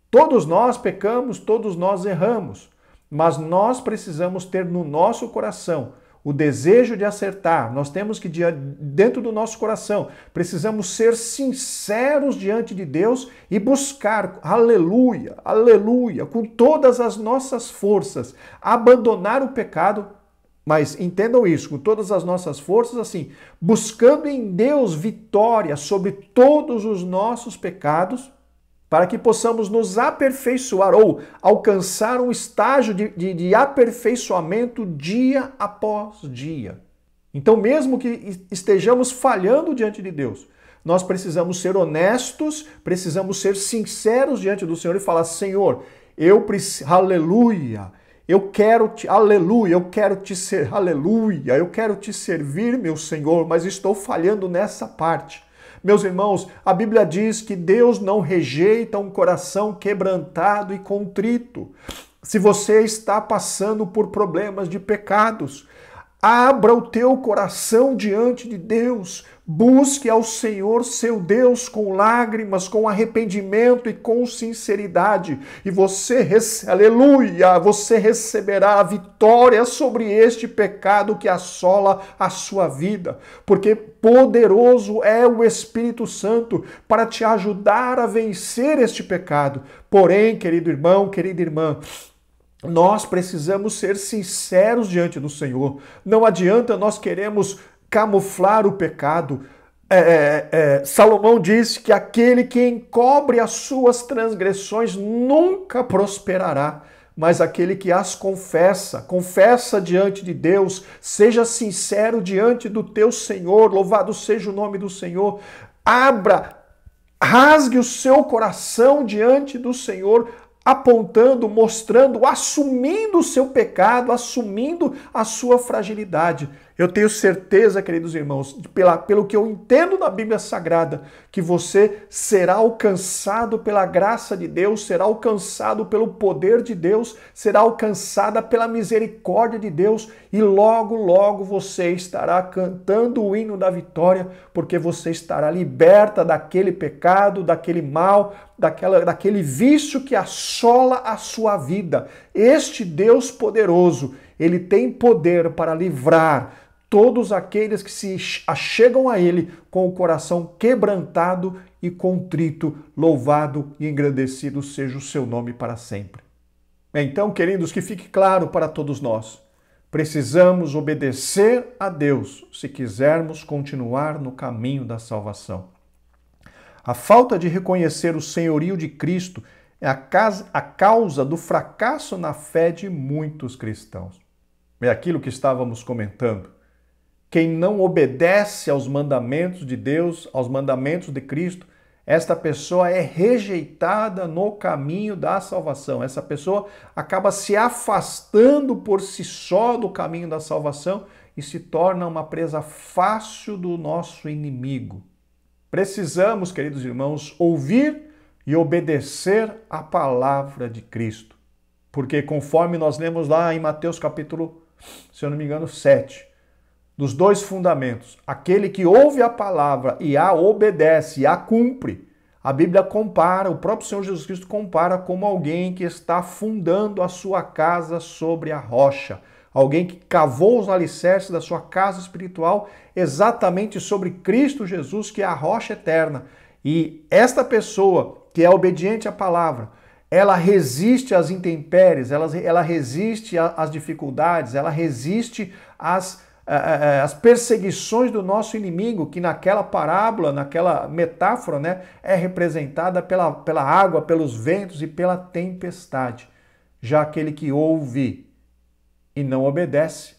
Todos nós pecamos, todos nós erramos, mas nós precisamos ter no nosso coração o desejo de acertar. Nós temos que, dentro do nosso coração, precisamos ser sinceros diante de Deus e buscar, aleluia, aleluia, com todas as nossas forças, abandonar o pecado. Mas entendam isso, com todas as nossas forças, assim, buscando em Deus vitória sobre todos os nossos pecados, para que possamos nos aperfeiçoar ou alcançar um estágio de aperfeiçoamento dia após dia. Então, mesmo que estejamos falhando diante de Deus, nós precisamos ser honestos, precisamos ser sinceros diante do Senhor e falar: Senhor, eu preciso, aleluia, eu quero te servir, meu Senhor, mas estou falhando nessa parte. Meus irmãos, a Bíblia diz que Deus não rejeita um coração quebrantado e contrito. Se você está passando por problemas de pecados, abra o teu coração diante de Deus. Busque ao Senhor, seu Deus, com lágrimas, com arrependimento e com sinceridade. E você, aleluia, você receberá a vitória sobre este pecado que assola a sua vida. Porque poderoso é o Espírito Santo para te ajudar a vencer este pecado. Porém, querido irmão, querida irmã, nós precisamos ser sinceros diante do Senhor. Não adianta nós queremos camuflar o pecado. Salomão disse que aquele que encobre as suas transgressões nunca prosperará, mas aquele que as confessa diante de Deus, seja sincero diante do teu Senhor, louvado seja o nome do Senhor, rasgue o seu coração diante do Senhor, apontando, mostrando, assumindo o seu pecado, assumindo a sua fragilidade. Eu tenho certeza, queridos irmãos, pelo que eu entendo da Bíblia Sagrada, que você será alcançado pela graça de Deus, será alcançado pelo poder de Deus, será alcançada pela misericórdia de Deus e logo, logo você estará cantando o hino da vitória, porque você estará liberta daquele pecado, daquele mal, daquele vício que assola a sua vida. Este Deus poderoso, ele tem poder para livrar todos aqueles que se achegam a Ele com o coração quebrantado e contrito. Louvado e engrandecido seja o seu nome para sempre. Então, queridos, que fique claro para todos nós, precisamos obedecer a Deus se quisermos continuar no caminho da salvação. A falta de reconhecer o senhorio de Cristo é a causa do fracasso na fé de muitos cristãos. É aquilo que estávamos comentando. Quem não obedece aos mandamentos de Deus, aos mandamentos de Cristo, esta pessoa é rejeitada no caminho da salvação. Essa pessoa acaba se afastando por si só do caminho da salvação e se torna uma presa fácil do nosso inimigo. Precisamos, queridos irmãos, ouvir e obedecer a palavra de Cristo. Porque conforme nós lemos lá em Mateus capítulo, se eu não me engano, 7, dos dois fundamentos, aquele que ouve a palavra e a obedece e a cumpre, a Bíblia compara, o próprio Senhor Jesus Cristo compara como alguém que está fundando a sua casa sobre a rocha, alguém que cavou os alicerces da sua casa espiritual exatamente sobre Cristo Jesus, que é a rocha eterna. E esta pessoa que é obediente à palavra, ela resiste às intempéries, ela resiste às dificuldades, ela resiste às perseguições do nosso inimigo, que naquela parábola, naquela metáfora, né, é representada pela água, pelos ventos e pela tempestade. Já aquele que ouve e não obedece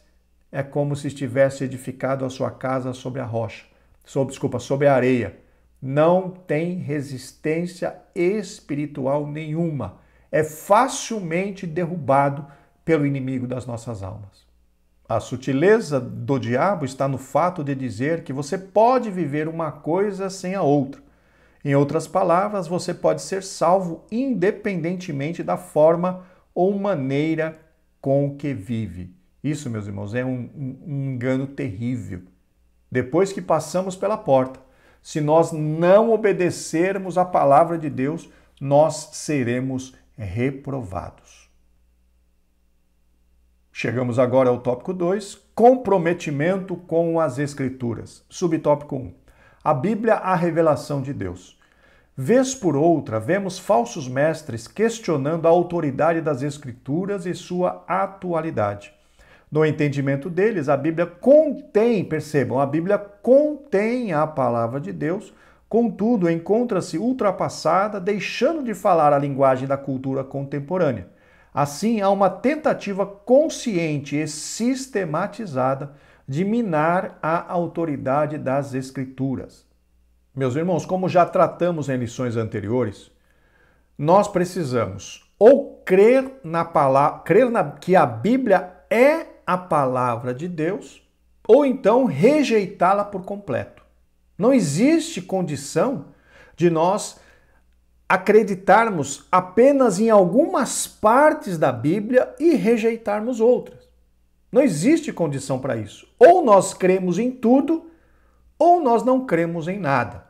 é como se estivesse edificado a sua casa sobre a rocha, sobre a areia. Não tem resistência espiritual nenhuma. É facilmente derrubado pelo inimigo das nossas almas. A sutileza do diabo está no fato de dizer que você pode viver uma coisa sem a outra. Em outras palavras, você pode ser salvo independentemente da forma ou maneira com que vive. Isso, meus irmãos, é um engano terrível. Depois que passamos pela porta, se nós não obedecermos à palavra de Deus, nós seremos reprovados. Chegamos agora ao tópico 2, comprometimento com as Escrituras. Subtópico 1, a Bíblia, a revelação de Deus. Vez por outra, vemos falsos mestres questionando a autoridade das Escrituras e sua atualidade. No entendimento deles, a Bíblia contém, percebam, a Bíblia contém a palavra de Deus, contudo, encontra-se ultrapassada, deixando de falar a linguagem da cultura contemporânea. Assim, há uma tentativa consciente e sistematizada de minar a autoridade das Escrituras. Meus irmãos, como já tratamos em lições anteriores, nós precisamos ou crer na palavra, que a Bíblia é a palavra de Deus, ou então rejeitá-la por completo. Não existe condição de nós acreditarmos apenas em algumas partes da Bíblia e rejeitarmos outras. Não existe condição para isso. Ou nós cremos em tudo, ou nós não cremos em nada.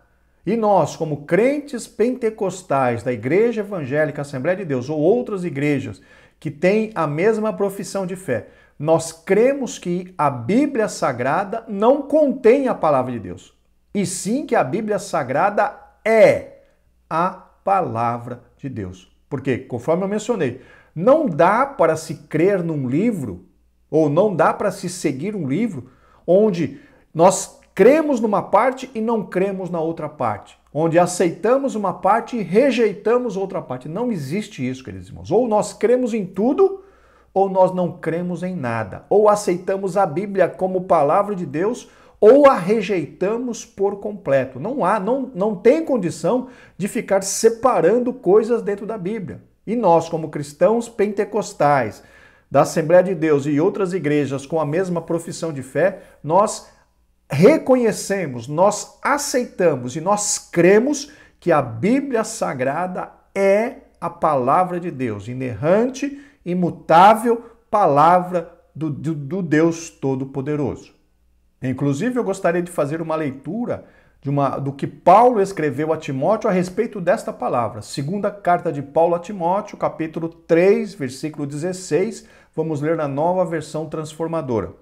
E nós, como crentes pentecostais da Igreja Evangélica Assembleia de Deus ou outras igrejas que têm a mesma profissão de fé, nós cremos que a Bíblia Sagrada não contém a palavra de Deus, e sim que a Bíblia Sagrada é a palavra de Deus. Porque, conforme eu mencionei, não dá para se crer num livro, ou não dá para se seguir um livro, onde nós cremos numa parte e não cremos na outra parte, onde aceitamos uma parte e rejeitamos outra parte. Não existe isso, queridos irmãos. Ou nós cremos em tudo, ou nós não cremos em nada. Ou aceitamos a Bíblia como palavra de Deus, ou a rejeitamos por completo. Não tem condição de ficar separando coisas dentro da Bíblia. E nós, como cristãos pentecostais, da Assembleia de Deus e outras igrejas com a mesma profissão de fé, nós reconhecemos, nós aceitamos e nós cremos que a Bíblia Sagrada é a palavra de Deus, inerrante, imutável, palavra do Deus Todo-Poderoso. Inclusive, eu gostaria de fazer uma leitura do que Paulo escreveu a Timóteo a respeito desta palavra. Segunda carta de Paulo a Timóteo, capítulo 3, versículo 16, vamos ler na Nova Versão Transformadora.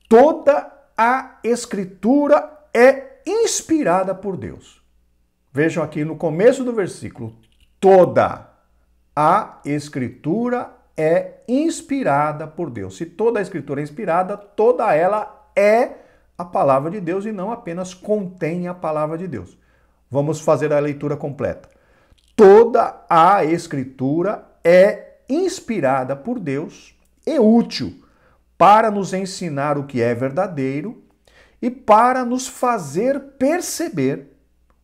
Toda a Escritura é inspirada por Deus. Vejam aqui no começo do versículo, toda a Escritura é inspirada por Deus. Se toda a Escritura é inspirada, toda ela é a palavra de Deus e não apenas contém a palavra de Deus. Vamos fazer a leitura completa. Toda a Escritura é inspirada por Deus e útil para nos ensinar o que é verdadeiro e para nos fazer perceber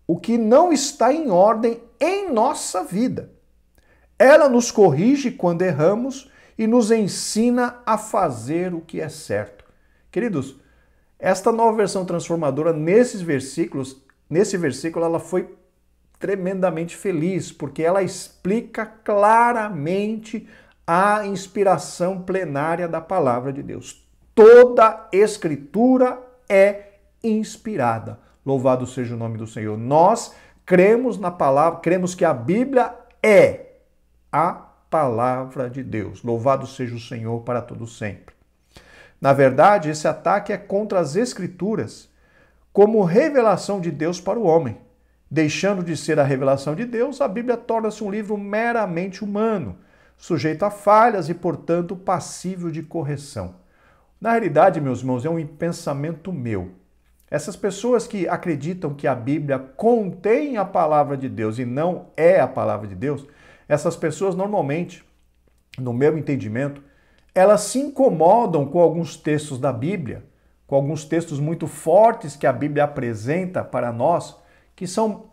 o que não está em ordem em nossa vida. Ela nos corrige quando erramos e nos ensina a fazer o que é certo. Queridos, esta Nova Versão Transformadora, nesse versículo, ela foi tremendamente feliz, porque ela explica claramente a inspiração plenária da palavra de Deus. Toda Escritura é inspirada. Louvado seja o nome do Senhor. Nós cremos na palavra, cremos que a Bíblia é a palavra de Deus. Louvado seja o Senhor para todo sempre. Na verdade, esse ataque é contra as Escrituras como revelação de Deus para o homem. Deixando de ser a revelação de Deus, a Bíblia torna-se um livro meramente humano, sujeito a falhas e, portanto, passível de correção. Na realidade, meus irmãos, é um pensamento meu. Essas pessoas que acreditam que a Bíblia contém a palavra de Deus e não é a palavra de Deus, essas pessoas normalmente, no meu entendimento, elas se incomodam com alguns textos da Bíblia, com alguns textos muito fortes que a Bíblia apresenta para nós, que são,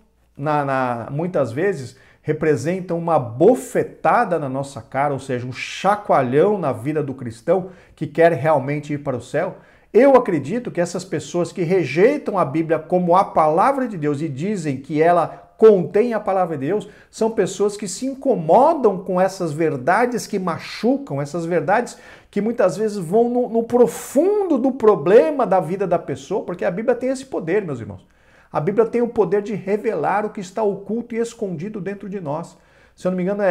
muitas vezes, representam uma bofetada na nossa cara, ou seja, um chacoalhão na vida do cristão que quer realmente ir para o céu. Eu acredito que essas pessoas que rejeitam a Bíblia como a palavra de Deus e dizem que ela contém a palavra de Deus, são pessoas que se incomodam com essas verdades que machucam, essas verdades que muitas vezes vão no profundo do problema da vida da pessoa, porque a Bíblia tem esse poder, meus irmãos. A Bíblia tem o poder de revelar o que está oculto e escondido dentro de nós. Se eu não me engano,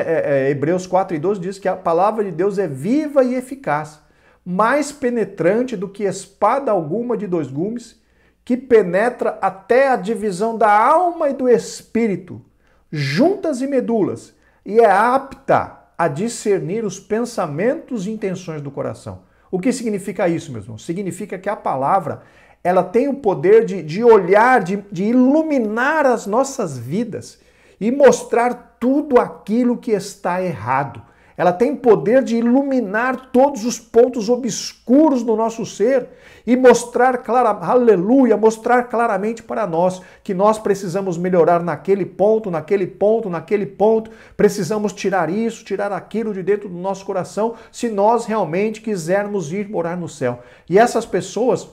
Hebreus 4:12 diz que a palavra de Deus é viva e eficaz, mais penetrante do que espada alguma de 2 gumes, que penetra até a divisão da alma e do espírito, juntas e medulas, e é apta a discernir os pensamentos e intenções do coração. O que significa isso, meus irmãos? Significa que a palavra, ela tem o poder de olhar, de iluminar as nossas vidas e mostrar tudo aquilo que está errado. Ela tem poder de iluminar todos os pontos obscuros do nosso ser e mostrar claramente para nós que nós precisamos melhorar naquele ponto, precisamos tirar isso, tirar aquilo de dentro do nosso coração, se nós realmente quisermos ir morar no céu. E essas pessoas,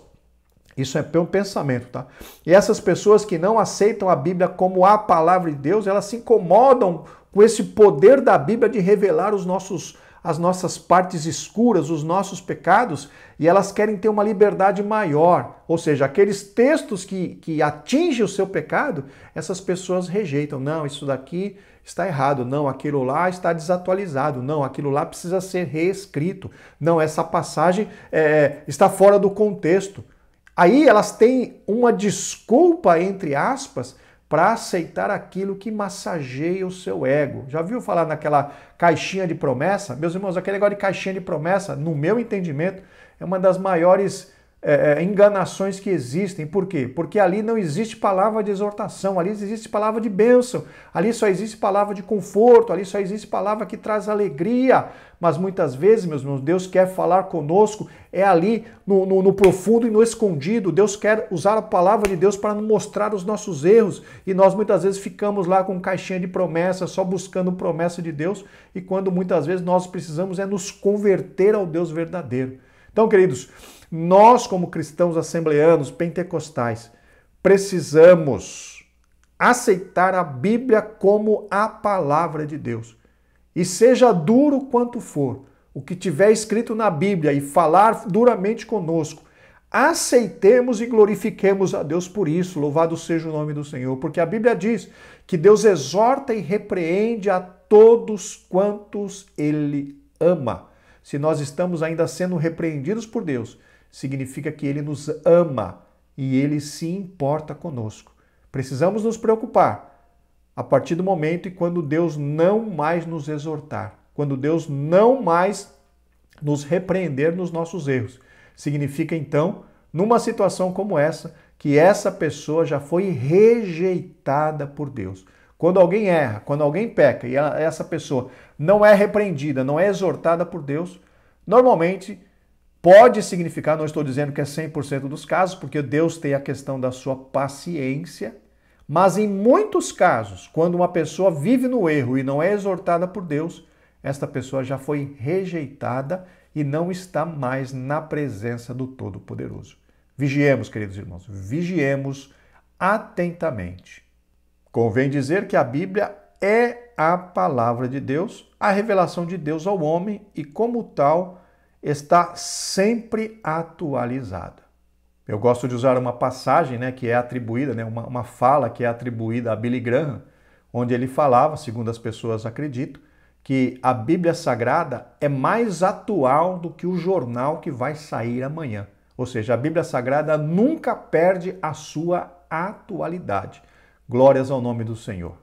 isso é um pensamento, tá? E essas pessoas que não aceitam a Bíblia como a palavra de Deus, elas se incomodam com esse poder da Bíblia de revelar as nossas partes escuras, os nossos pecados, e elas querem ter uma liberdade maior. Ou seja, aqueles textos que atingem o seu pecado, essas pessoas rejeitam. Não, isso daqui está errado. Não, aquilo lá está desatualizado. Não, aquilo lá precisa ser reescrito. Não, essa passagem está fora do contexto. Aí elas têm uma desculpa, entre aspas, para aceitar aquilo que massageia o seu ego. Já viu falar naquela caixinha de promessa? Meus irmãos, aquele negócio de caixinha de promessa, no meu entendimento, é uma das maiores enganações que existem. Por quê? Porque ali não existe palavra de exortação, ali existe palavra de bênção, ali só existe palavra de conforto, ali só existe palavra que traz alegria. Mas muitas vezes, meus irmãos, Deus quer falar conosco, é ali no profundo e no escondido. Deus quer usar a palavra de Deus para nos mostrar os nossos erros, e nós muitas vezes ficamos lá com caixinha de promessas, só buscando promessa de Deus, e quando muitas vezes nós precisamos nos converter ao Deus verdadeiro. Então, queridos, nós como cristãos assembleanos, pentecostais, precisamos aceitar a Bíblia como a palavra de Deus. E seja duro quanto for, o que tiver escrito na Bíblia e falar duramente conosco, aceitemos e glorifiquemos a Deus por isso. Louvado seja o nome do Senhor, porque a Bíblia diz que Deus exorta e repreende a todos quantos Ele ama. Se nós estamos ainda sendo repreendidos por Deus, significa que Ele nos ama e Ele se importa conosco. Precisamos nos preocupar a partir do momento e quando Deus não mais nos exortar, quando Deus não mais nos repreender nos nossos erros. Significa então, numa situação como essa, que essa pessoa já foi rejeitada por Deus. Quando alguém erra, quando alguém peca e essa pessoa não é repreendida, não é exortada por Deus, normalmente pode significar, não estou dizendo que é 100% dos casos, porque Deus tem a questão da sua paciência, mas em muitos casos, quando uma pessoa vive no erro e não é exortada por Deus, esta pessoa já foi rejeitada e não está mais na presença do Todo-Poderoso. Vigiemos, queridos irmãos, vigiemos atentamente. Convém dizer que a Bíblia é a palavra de Deus, a revelação de Deus ao homem e, como tal, está sempre atualizada. Eu gosto de usar uma passagem que é atribuída, uma fala que é atribuída a Billy Graham, onde ele falava, segundo as pessoas acreditam, que a Bíblia Sagrada é mais atual do que o jornal que vai sair amanhã. Ou seja, a Bíblia Sagrada nunca perde a sua atualidade. Glórias ao nome do Senhor.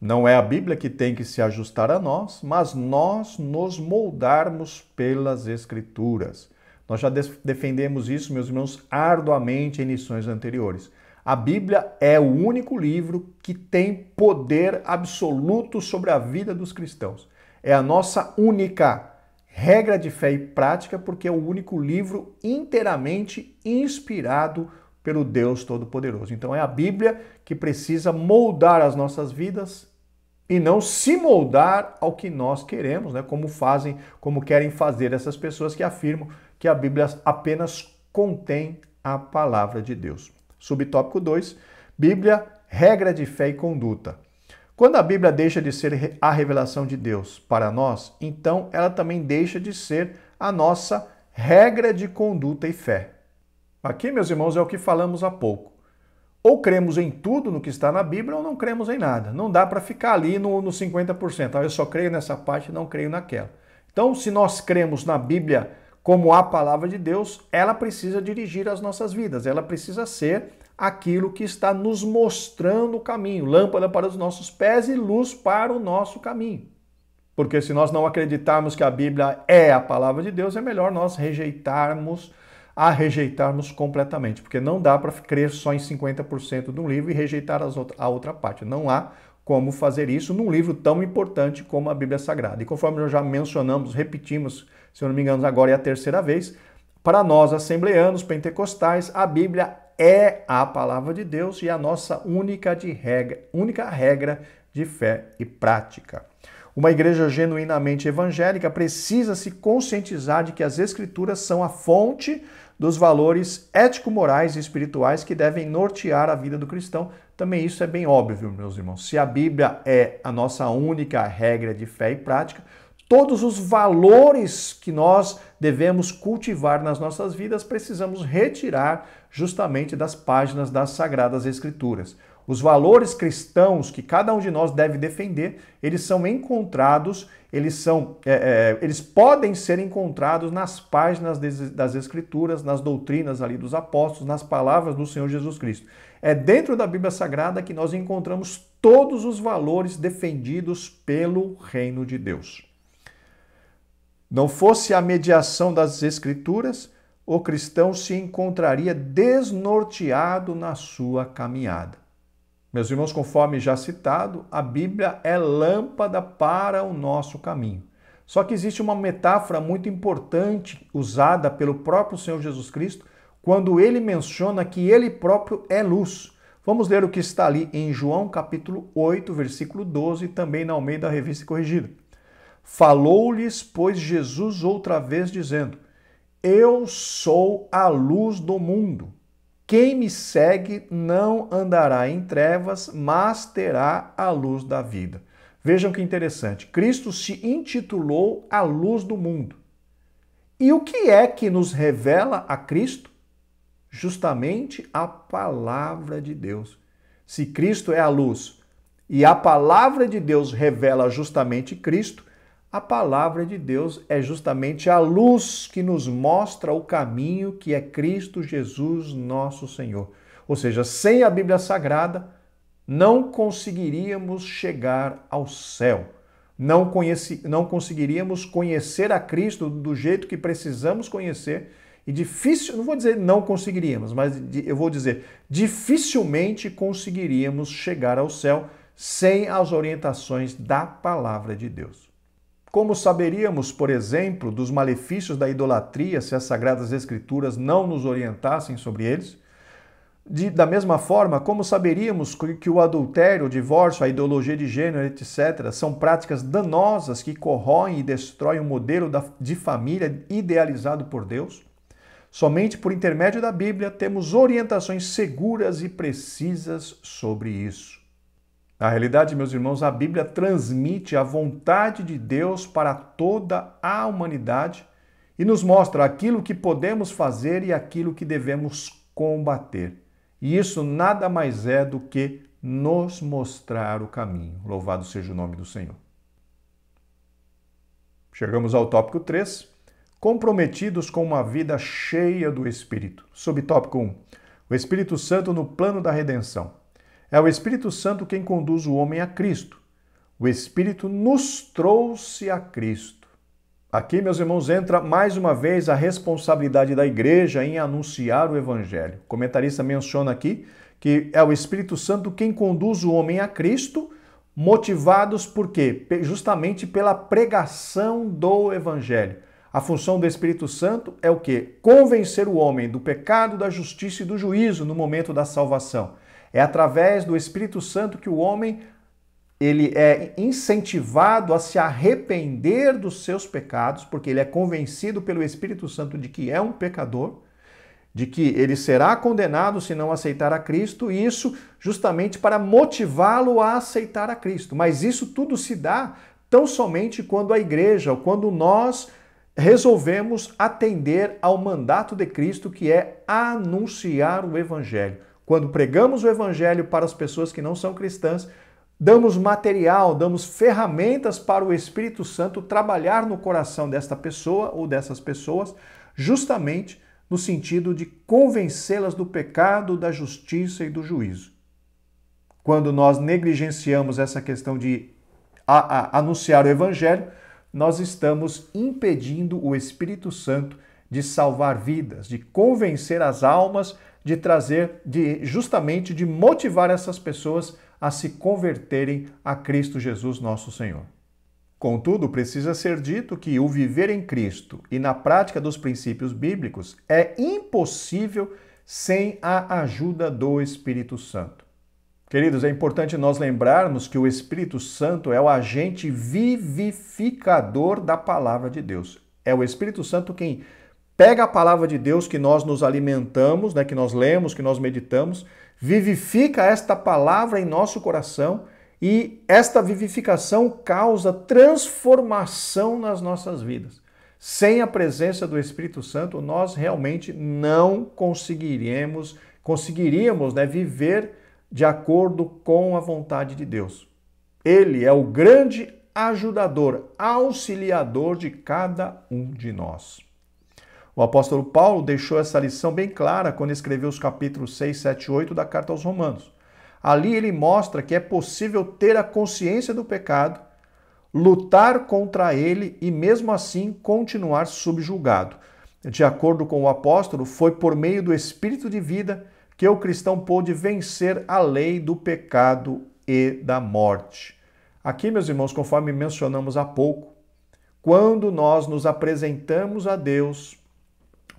Não é a Bíblia que tem que se ajustar a nós, mas nós nos moldarmos pelas Escrituras. Nós já defendemos isso, meus irmãos, arduamente em lições anteriores. A Bíblia é o único livro que tem poder absoluto sobre a vida dos cristãos. É a nossa única regra de fé e prática, porque é o único livro inteiramente inspirado pelo Deus Todo-Poderoso. Então é a Bíblia que precisa moldar as nossas vidas e não se moldar ao que nós queremos, como querem fazer essas pessoas que afirmam que a Bíblia apenas contém a palavra de Deus. Subtópico 2, Bíblia, regra de fé e conduta. Quando a Bíblia deixa de ser a revelação de Deus para nós, então ela também deixa de ser a nossa regra de conduta e fé. Aqui, meus irmãos, é o que falamos há pouco. Ou cremos em tudo no que está na Bíblia ou não cremos em nada. Não dá para ficar ali no 50%. Eu só creio nessa parte e não creio naquela. Então, se nós cremos na Bíblia como a palavra de Deus, ela precisa dirigir as nossas vidas. Ela precisa ser aquilo que está nos mostrando o caminho. Lâmpada para os nossos pés e luz para o nosso caminho. Porque se nós não acreditarmos que a Bíblia é a palavra de Deus, é melhor nós rejeitarmos completamente, porque não dá para crer só em 50% de um livro e rejeitar a outra parte. Não há como fazer isso num livro tão importante como a Bíblia Sagrada. E conforme nós já mencionamos, repetimos, se eu não me engano, agora é a terceira vez, para nós, assembleanos, pentecostais, a Bíblia é a palavra de Deus e a nossa única regra de fé e prática. Uma igreja genuinamente evangélica precisa se conscientizar de que as Escrituras são a fonte dos valores ético-morais e espirituais que devem nortear a vida do cristão. Também isso é bem óbvio, meus irmãos. Se a Bíblia é a nossa única regra de fé e prática, todos os valores que nós devemos cultivar nas nossas vidas precisamos retirar justamente das páginas das Sagradas Escrituras. Os valores cristãos que cada um de nós deve defender, eles são encontrados, eles podem ser encontrados nas páginas das Escrituras, nas doutrinas ali dos apóstolos, nas palavras do Senhor Jesus Cristo. É dentro da Bíblia Sagrada que nós encontramos todos os valores defendidos pelo reino de Deus. Não fosse a mediação das Escrituras, o cristão se encontraria desnorteado na sua caminhada. Meus irmãos, conforme já citado, a Bíblia é lâmpada para o nosso caminho. Só que existe uma metáfora muito importante usada pelo próprio Senhor Jesus Cristo quando ele menciona que ele próprio é luz. Vamos ler o que está ali em João capítulo 8, versículo 12, também na Almeida Revista e Corrigida. Falou-lhes, pois, Jesus outra vez, dizendo: Eu sou a luz do mundo. Quem me segue não andará em trevas, mas terá a luz da vida. Vejam que interessante. Cristo se intitulou a luz do mundo. E o que é que nos revela a Cristo? Justamente a palavra de Deus. Se Cristo é a luz e a palavra de Deus revela justamente Cristo, a palavra de Deus é justamente a luz que nos mostra o caminho que é Cristo Jesus, nosso Senhor. Ou seja, sem a Bíblia Sagrada, não conseguiríamos chegar ao céu. Não conseguiríamos conhecer a Cristo do jeito que precisamos conhecer. E difícil, não vou dizer não conseguiríamos, mas eu vou dizer, dificilmente conseguiríamos chegar ao céu sem as orientações da palavra de Deus. Como saberíamos, por exemplo, dos malefícios da idolatria se as Sagradas Escrituras não nos orientassem sobre eles? Da mesma forma, como saberíamos que o adultério, o divórcio, a ideologia de gênero, etc., são práticas danosas que corroem e destroem o modelo de família idealizado por Deus? Somente por intermédio da Bíblia temos orientações seguras e precisas sobre isso. Na realidade, meus irmãos, a Bíblia transmite a vontade de Deus para toda a humanidade e nos mostra aquilo que podemos fazer e aquilo que devemos combater. E isso nada mais é do que nos mostrar o caminho. Louvado seja o nome do Senhor. Chegamos ao tópico 3. Comprometidos com uma vida cheia do Espírito. Subtópico 1. O Espírito Santo no plano da redenção. É o Espírito Santo quem conduz o homem a Cristo. O Espírito nos trouxe a Cristo. Aqui, meus irmãos, entra mais uma vez a responsabilidade da igreja em anunciar o Evangelho. O comentarista menciona aqui que é o Espírito Santo quem conduz o homem a Cristo, motivados por quê? Justamente pela pregação do Evangelho. A função do Espírito Santo é o quê? Convencer o homem do pecado, da justiça e do juízo no momento da salvação. É através do Espírito Santo que o homem ele é incentivado a se arrepender dos seus pecados, porque ele é convencido pelo Espírito Santo de que é um pecador, de que ele será condenado se não aceitar a Cristo, e isso justamente para motivá-lo a aceitar a Cristo. Mas isso tudo se dá tão somente quando a igreja, ou quando nós resolvemos atender ao mandato de Cristo, que é anunciar o Evangelho. Quando pregamos o Evangelho para as pessoas que não são cristãs, damos material, damos ferramentas para o Espírito Santo trabalhar no coração desta pessoa ou dessas pessoas, justamente no sentido de convencê-las do pecado, da justiça e do juízo. Quando nós negligenciamos essa questão de anunciar o Evangelho, nós estamos impedindo o Espírito Santo de salvar vidas, de convencer as almas, de trazer, justamente de motivar essas pessoas a se converterem a Cristo Jesus, nosso Senhor. Contudo, precisa ser dito que o viver em Cristo e na prática dos princípios bíblicos é impossível sem a ajuda do Espírito Santo. Queridos, é importante nós lembrarmos que o Espírito Santo é o agente vivificador da palavra de Deus. É o Espírito Santo quem pega a palavra de Deus que nós nos alimentamos, que nós lemos, que nós meditamos, vivifica esta palavra em nosso coração e esta vivificação causa transformação nas nossas vidas. Sem a presença do Espírito Santo, nós realmente não conseguiríamos viver de acordo com a vontade de Deus. Ele é o grande ajudador, auxiliador de cada um de nós. O apóstolo Paulo deixou essa lição bem clara quando escreveu os capítulos 6, 7 e 8 da carta aos Romanos. Ali ele mostra que é possível ter a consciência do pecado, lutar contra ele e mesmo assim continuar subjugado. de acordo com o apóstolo, foi por meio do Espírito de vida que o cristão pôde vencer a lei do pecado e da morte. Aqui, meus irmãos, conforme mencionamos há pouco, quando nós nos apresentamos a Deus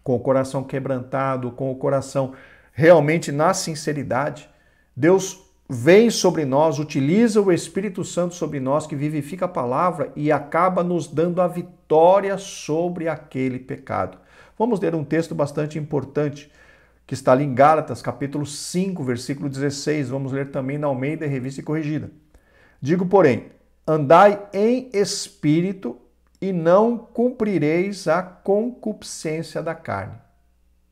com o coração quebrantado, com o coração realmente na sinceridade, Deus vem sobre nós, utiliza o Espírito Santo sobre nós, que vivifica a palavra e acaba nos dando a vitória sobre aquele pecado. Vamos ler um texto bastante importante que está ali em Gálatas, capítulo 5, versículo 16. Vamos ler também na Almeida Revista e Corrigida. Digo, porém, andai em espírito e não cumprireis a concupiscência da carne.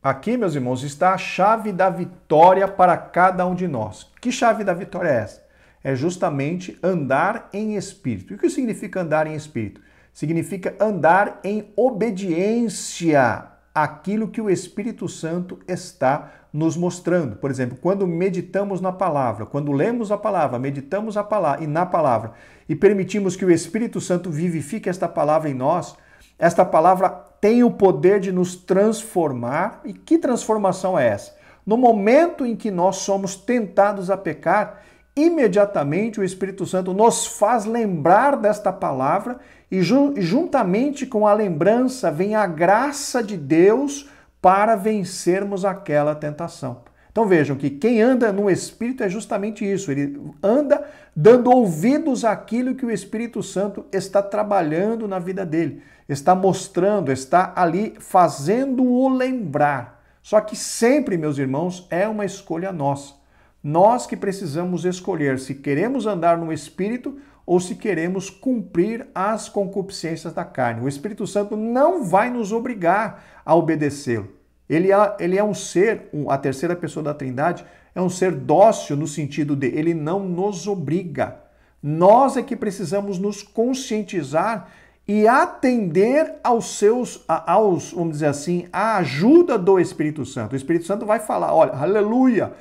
Aqui, meus irmãos, está a chave da vitória para cada um de nós. Que chave da vitória é essa? É justamente andar em espírito. E o que significa andar em espírito? Significa andar em obediência àquilo que o Espírito Santo está nos mostrando. Por exemplo, quando meditamos na palavra, quando lemos a palavra, meditamos a palavra e na palavra e permitimos que o Espírito Santo vivifique esta palavra em nós, esta palavra tem o poder de nos transformar. E que transformação é essa? No momento em que nós somos tentados a pecar, imediatamente o Espírito Santo nos faz lembrar desta palavra e juntamente com a lembrança vem a graça de Deus para vencermos aquela tentação. Então vejam que quem anda no Espírito é justamente isso, ele anda dando ouvidos àquilo que o Espírito Santo está trabalhando na vida dele, está mostrando, está ali fazendo-o lembrar. Só que sempre, meus irmãos, é uma escolha nossa. Nós que precisamos escolher se queremos andar no Espírito ou se queremos cumprir as concupiscências da carne. O Espírito Santo não vai nos obrigar a obedecê-lo. Ele é um ser, a terceira pessoa da Trindade, é um ser dócil no sentido de ele não nos obriga. Nós é que precisamos nos conscientizar e atender vamos dizer assim, à ajuda do Espírito Santo. O Espírito Santo vai falar, olha, aleluia,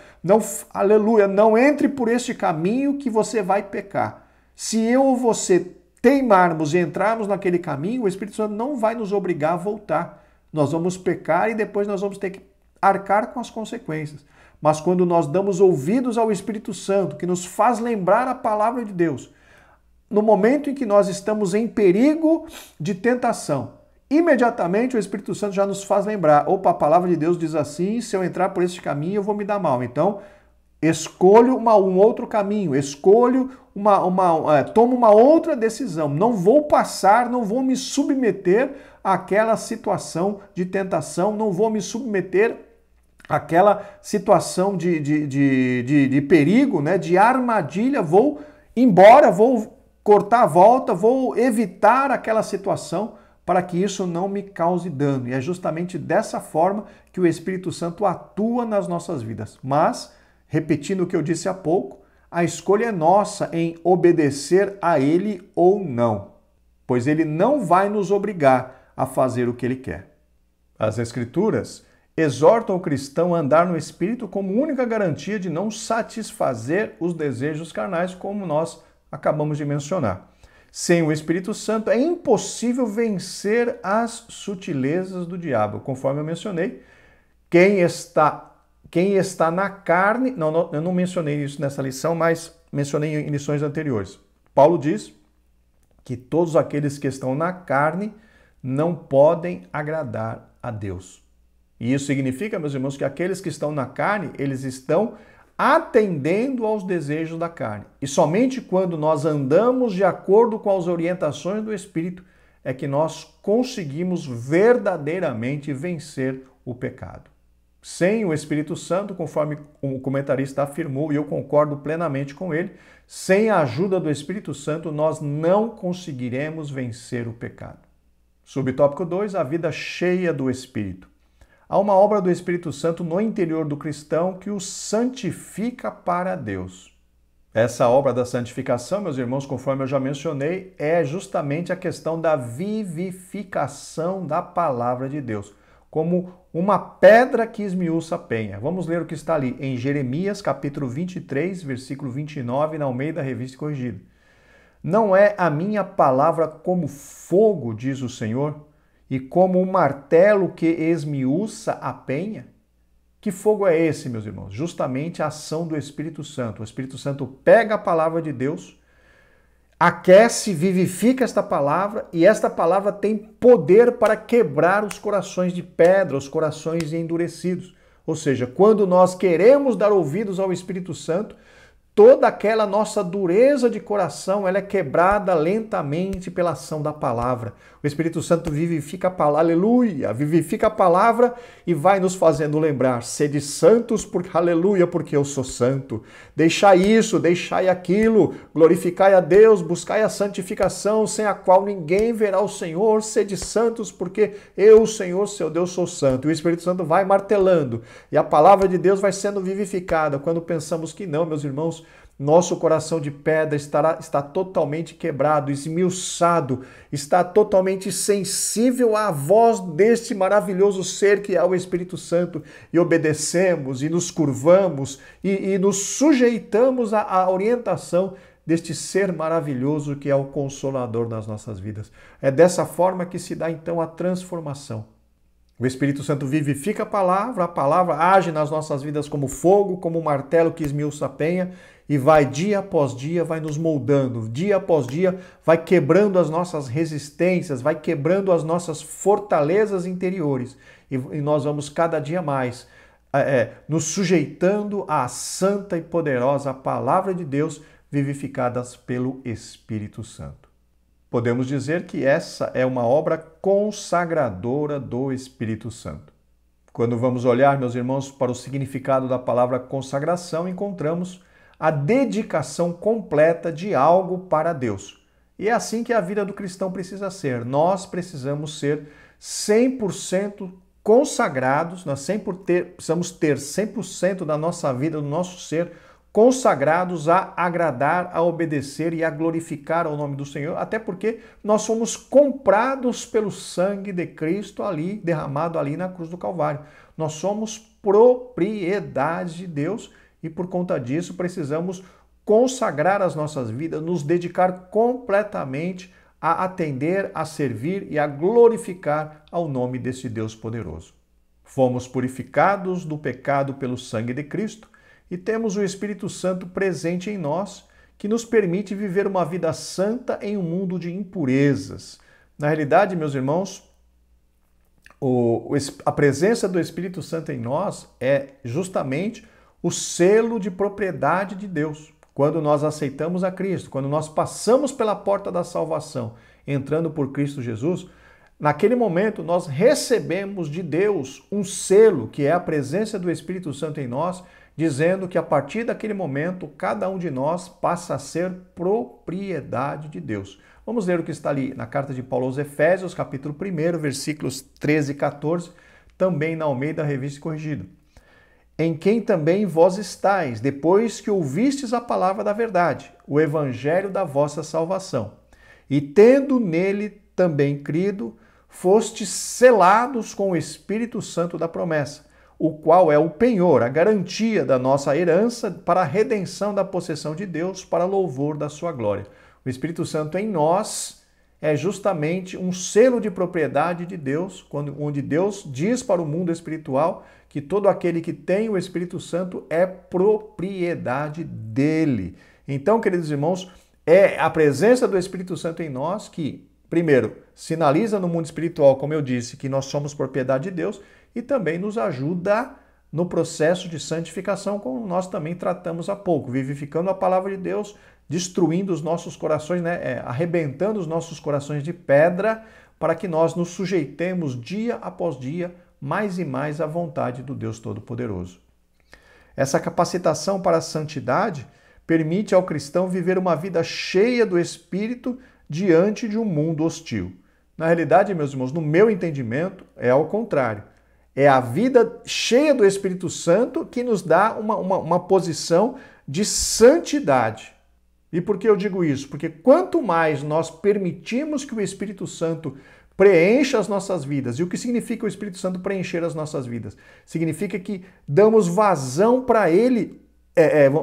não entre por este caminho que você vai pecar. Se eu ou você teimarmos e entrarmos naquele caminho, o Espírito Santo não vai nos obrigar a voltar. Nós vamos pecar e depois nós vamos ter que arcar com as consequências. Mas quando nós damos ouvidos ao Espírito Santo, que nos faz lembrar a palavra de Deus, no momento em que nós estamos em perigo de tentação, imediatamente o Espírito Santo já nos faz lembrar, opa, a palavra de Deus diz assim, se eu entrar por esse caminho eu vou me dar mal. Então, escolho um outro caminho, tomo uma outra decisão. Não vou passar, não vou me submeter àquela situação de tentação, não vou me submeter àquela situação de perigo, né, de armadilha. Vou embora, vou cortar a volta, vou evitar aquela situação para que isso não me cause dano. E é justamente dessa forma que o Espírito Santo atua nas nossas vidas. Mas, repetindo o que eu disse há pouco, a escolha é nossa em obedecer a Ele ou não, pois Ele não vai nos obrigar a fazer o que Ele quer. As Escrituras exortam o cristão a andar no Espírito como única garantia de não satisfazer os desejos carnais, como nós acabamos de mencionar. Sem o Espírito Santo é impossível vencer as sutilezas do diabo. Conforme eu mencionei, quem está na carne... Não, eu não mencionei isso nessa lição, mas mencionei em lições anteriores. Paulo diz que todos aqueles que estão na carne não podem agradar a Deus. E isso significa, meus irmãos, que aqueles que estão na carne, eles estão atendendo aos desejos da carne. E somente quando nós andamos de acordo com as orientações do Espírito é que nós conseguimos verdadeiramente vencer o pecado. Sem o Espírito Santo, conforme o comentarista afirmou, e eu concordo plenamente com ele, sem a ajuda do Espírito Santo, nós não conseguiremos vencer o pecado. Subtópico 2, a vida cheia do Espírito. Há uma obra do Espírito Santo no interior do cristão que o santifica para Deus. Essa obra da santificação, meus irmãos, conforme eu já mencionei, é justamente a questão da vivificação da palavra de Deus, como uma pedra que esmiuça a penha. Vamos ler o que está ali em Jeremias, capítulo 23, versículo 29, na Almeida Revista e Corrigida. Não é a minha palavra como fogo, diz o Senhor, e como um martelo que esmiuça a penha. Que fogo é esse, meus irmãos? Justamente a ação do Espírito Santo. O Espírito Santo pega a palavra de Deus, aquece, vivifica esta palavra, e esta palavra tem poder para quebrar os corações de pedra, os corações endurecidos. Ou seja, quando nós queremos dar ouvidos ao Espírito Santo, toda aquela nossa dureza de coração, ela é quebrada lentamente pela ação da palavra. O Espírito Santo vivifica a palavra, aleluia, vivifica a palavra e vai nos fazendo lembrar, sede santos, porque, aleluia, porque eu sou santo. Deixai isso, deixai aquilo, glorificai a Deus, buscai a santificação, sem a qual ninguém verá o Senhor, sede santos, porque eu, Senhor, seu Deus, sou santo. E o Espírito Santo vai martelando e a palavra de Deus vai sendo vivificada. Quando pensamos que não, meus irmãos, nosso coração de pedra está totalmente quebrado, esmiuçado, está totalmente sensível à voz deste maravilhoso ser que é o Espírito Santo, e obedecemos, e nos curvamos, e nos sujeitamos à orientação deste ser maravilhoso que é o Consolador das nossas vidas. É dessa forma que se dá então a transformação. O Espírito Santo vivifica a palavra age nas nossas vidas como fogo, como um martelo que esmiuça a penha, e vai dia após dia, vai nos moldando, dia após dia, vai quebrando as nossas resistências, vai quebrando as nossas fortalezas interiores, e nós vamos cada dia mais nos sujeitando à santa e poderosa palavra de Deus, vivificadas pelo Espírito Santo. Podemos dizer que essa é uma obra consagradora do Espírito Santo. Quando vamos olhar, meus irmãos, para o significado da palavra consagração, encontramos a dedicação completa de algo para Deus. E é assim que a vida do cristão precisa ser. Nós precisamos ser 100% consagrados, nós precisamos ter 100% da nossa vida, do nosso ser, consagrados a agradar, a obedecer e a glorificar o nome do Senhor, até porque nós somos comprados pelo sangue de Cristo ali, derramado ali na cruz do Calvário. Nós somos propriedade de Deus e por conta disso precisamos consagrar as nossas vidas, nos dedicar completamente a atender, a servir e a glorificar ao nome desse Deus poderoso. Fomos purificados do pecado pelo sangue de Cristo e temos o Espírito Santo presente em nós, que nos permite viver uma vida santa em um mundo de impurezas. Na realidade, meus irmãos, a presença do Espírito Santo em nós é justamente o selo de propriedade de Deus. Quando nós aceitamos a Cristo, quando nós passamos pela porta da salvação, entrando por Cristo Jesus, naquele momento nós recebemos de Deus um selo, que é a presença do Espírito Santo em nós, dizendo que a partir daquele momento, cada um de nós passa a ser propriedade de Deus. Vamos ler o que está ali na carta de Paulo aos Efésios, capítulo 1, versículos 13 e 14, também na Almeida Revista e Corrigida. Em quem também vós estáis, depois que ouvistes a palavra da verdade, o evangelho da vossa salvação, e tendo nele também crido, fostes selados com o Espírito Santo da promessa, o qual é o penhor, a garantia da nossa herança para a redenção da possessão de Deus, para louvor da sua glória. O Espírito Santo em nós é justamente um selo de propriedade de Deus, onde Deus diz para o mundo espiritual que todo aquele que tem o Espírito Santo é propriedade dele. Então, queridos irmãos, é a presença do Espírito Santo em nós que, primeiro, sinaliza no mundo espiritual, como eu disse, que nós somos propriedade de Deus e também nos ajuda no processo de santificação, como nós também tratamos há pouco, vivificando a palavra de Deus, destruindo os nossos corações, arrebentando os nossos corações de pedra, para que nós nos sujeitemos dia após dia mais e mais à vontade do Deus Todo-Poderoso. Essa capacitação para a santidade permite ao cristão viver uma vida cheia do Espírito diante de um mundo hostil. Na realidade, meus irmãos, no meu entendimento, é ao contrário. É a vida cheia do Espírito Santo que nos dá uma posição de santidade. E por que eu digo isso? Porque quanto mais nós permitimos que o Espírito Santo preencha as nossas vidas. E o que significa o Espírito Santo preencher as nossas vidas? Significa que damos vazão para ele,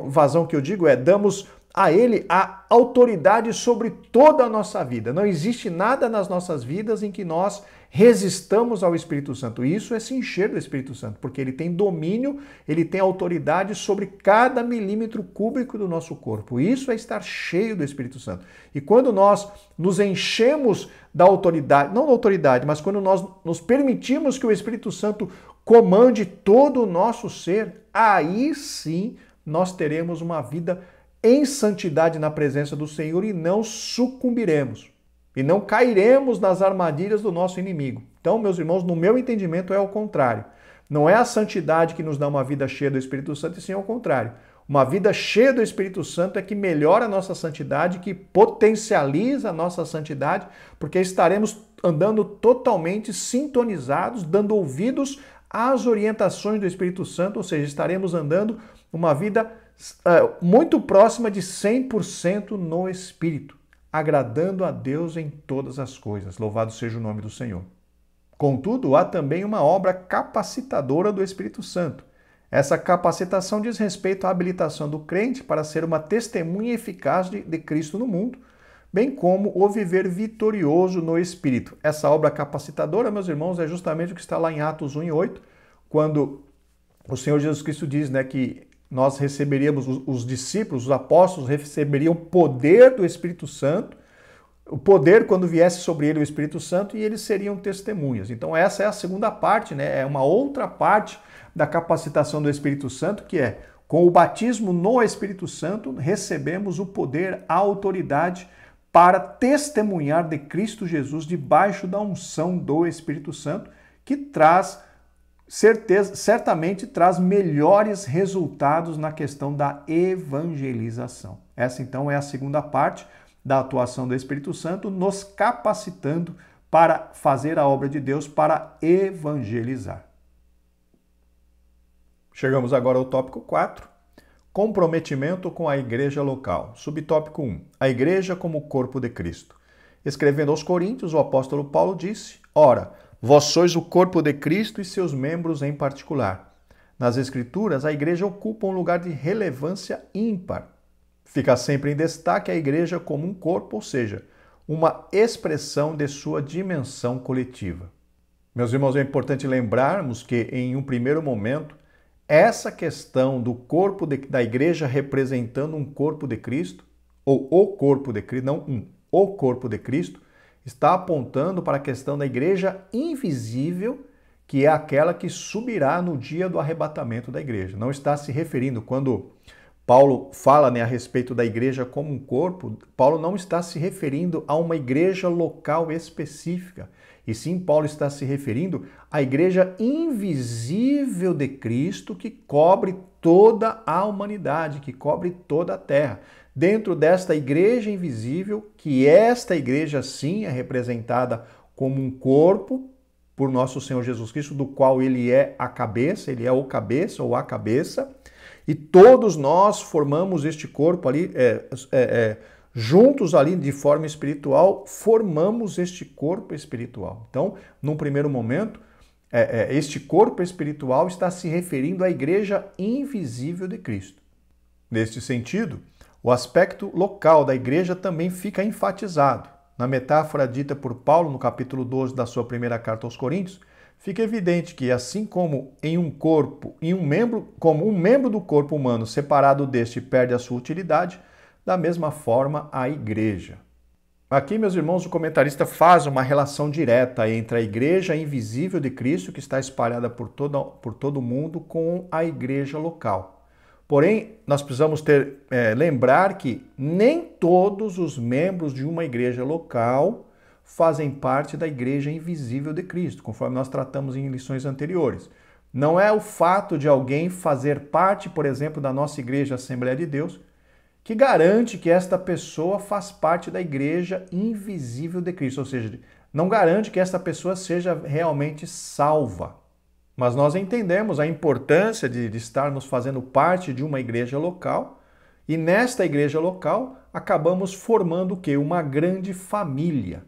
vazão que eu digo damos a Ele a autoridade sobre toda a nossa vida. Não existe nada nas nossas vidas em que nós resistamos ao Espírito Santo. Isso é se encher do Espírito Santo, porque ele tem domínio, ele tem autoridade sobre cada milímetro cúbico do nosso corpo. Isso é estar cheio do Espírito Santo. E quando nós nos enchemos da autoridade, não da autoridade, mas quando nós nos permitimos que o Espírito Santo comande todo o nosso ser, aí sim nós teremos uma vida em santidade na presença do Senhor e não sucumbiremos. E não cairemos nas armadilhas do nosso inimigo. Então, meus irmãos, no meu entendimento é o contrário. Não é a santidade que nos dá uma vida cheia do Espírito Santo, e sim ao contrário. Uma vida cheia do Espírito Santo é que melhora a nossa santidade, que potencializa a nossa santidade, porque estaremos andando totalmente sintonizados, dando ouvidos às orientações do Espírito Santo, ou seja, estaremos andando uma vida muito próxima de 100% no Espírito, agradando a Deus em todas as coisas. Louvado seja o nome do Senhor. Contudo, há também uma obra capacitadora do Espírito Santo. Essa capacitação diz respeito à habilitação do crente para ser uma testemunha eficaz de Cristo no mundo, bem como o viver vitorioso no Espírito. Essa obra capacitadora, meus irmãos, é justamente o que está lá em Atos 1:8, quando o Senhor Jesus Cristo diz, que nós receberíamos, os discípulos, os apóstolos receberiam poder do Espírito Santo, o poder quando viesse sobre ele o Espírito Santo, e eles seriam testemunhas. Então essa é a segunda parte, é uma outra parte da capacitação do Espírito Santo, que é, com o batismo no Espírito Santo, recebemos o poder, a autoridade para testemunhar de Cristo Jesus debaixo da unção do Espírito Santo, que certamente traz melhores resultados na questão da evangelização. Essa então é a segunda parte da atuação do Espírito Santo, nos capacitando para fazer a obra de Deus, para evangelizar. Chegamos agora ao tópico 4, comprometimento com a igreja local. Subtópico 1, a igreja como corpo de Cristo. Escrevendo aos Coríntios, o apóstolo Paulo disse: Ora, vós sois o corpo de Cristo e seus membros em particular. Nas Escrituras, a igreja ocupa um lugar de relevância ímpar. Fica sempre em destaque a igreja como um corpo, ou seja, uma expressão de sua dimensão coletiva. Meus irmãos, é importante lembrarmos que, em um primeiro momento, essa questão do corpo da igreja representando um corpo de Cristo, ou o corpo de Cristo, não o corpo de Cristo, está apontando para a questão da igreja invisível, que é aquela que subirá no dia do arrebatamento da igreja. Não está se referindo, quando Paulo fala a respeito da igreja como um corpo, Paulo não está se referindo a uma igreja local específica, e sim Paulo está se referindo à igreja invisível de Cristo que cobre toda a humanidade, que cobre toda a terra. Dentro desta igreja invisível, que esta igreja sim é representada como um corpo por nosso Senhor Jesus Cristo, do qual ele é a cabeça, ele é o cabeça ou a cabeça, e todos nós formamos este corpo ali, juntos ali de forma espiritual, formamos este corpo espiritual. Então, num primeiro momento, este corpo espiritual está se referindo à igreja invisível de Cristo. Neste sentido, o aspecto local da igreja também fica enfatizado. Na metáfora dita por Paulo no capítulo 12 da sua primeira carta aos Coríntios, fica evidente que, assim como como um membro do corpo humano separado deste perde a sua utilidade, da mesma forma a igreja. Aqui, meus irmãos, o comentarista faz uma relação direta entre a igreja invisível de Cristo, que está espalhada por todo o mundo, com a igreja local. Porém, nós precisamos lembrar que nem todos os membros de uma igreja local fazem parte da igreja invisível de Cristo, conforme nós tratamos em lições anteriores. Não é o fato de alguém fazer parte, por exemplo, da nossa igreja Assembleia de Deus, que garante que esta pessoa faz parte da igreja invisível de Cristo, ou seja, não garante que esta pessoa seja realmente salva. Mas nós entendemos a importância de estarmos fazendo parte de uma igreja local, e nesta igreja local acabamos formando o quê? Uma grande família.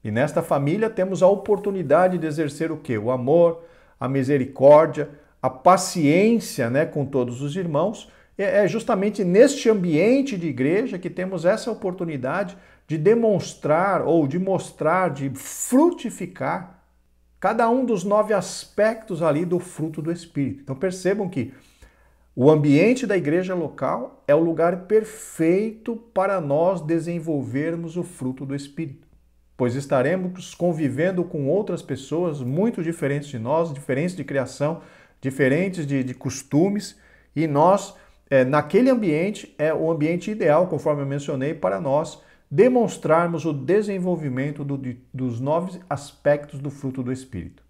E nesta família temos a oportunidade de exercer o quê? O amor, a misericórdia, a paciência, com todos os irmãos, É justamente neste ambiente de igreja que temos essa oportunidade de demonstrar ou de mostrar, de frutificar cada um dos 9 aspectos ali do fruto do Espírito. Então percebam que o ambiente da igreja local é o lugar perfeito para nós desenvolvermos o fruto do Espírito, pois estaremos convivendo com outras pessoas muito diferentes de nós, diferentes de criação, diferentes de costumes, e nós, naquele ambiente, é o ambiente ideal, conforme eu mencionei, para nós demonstrarmos o desenvolvimento dos 9 aspectos do fruto do Espírito.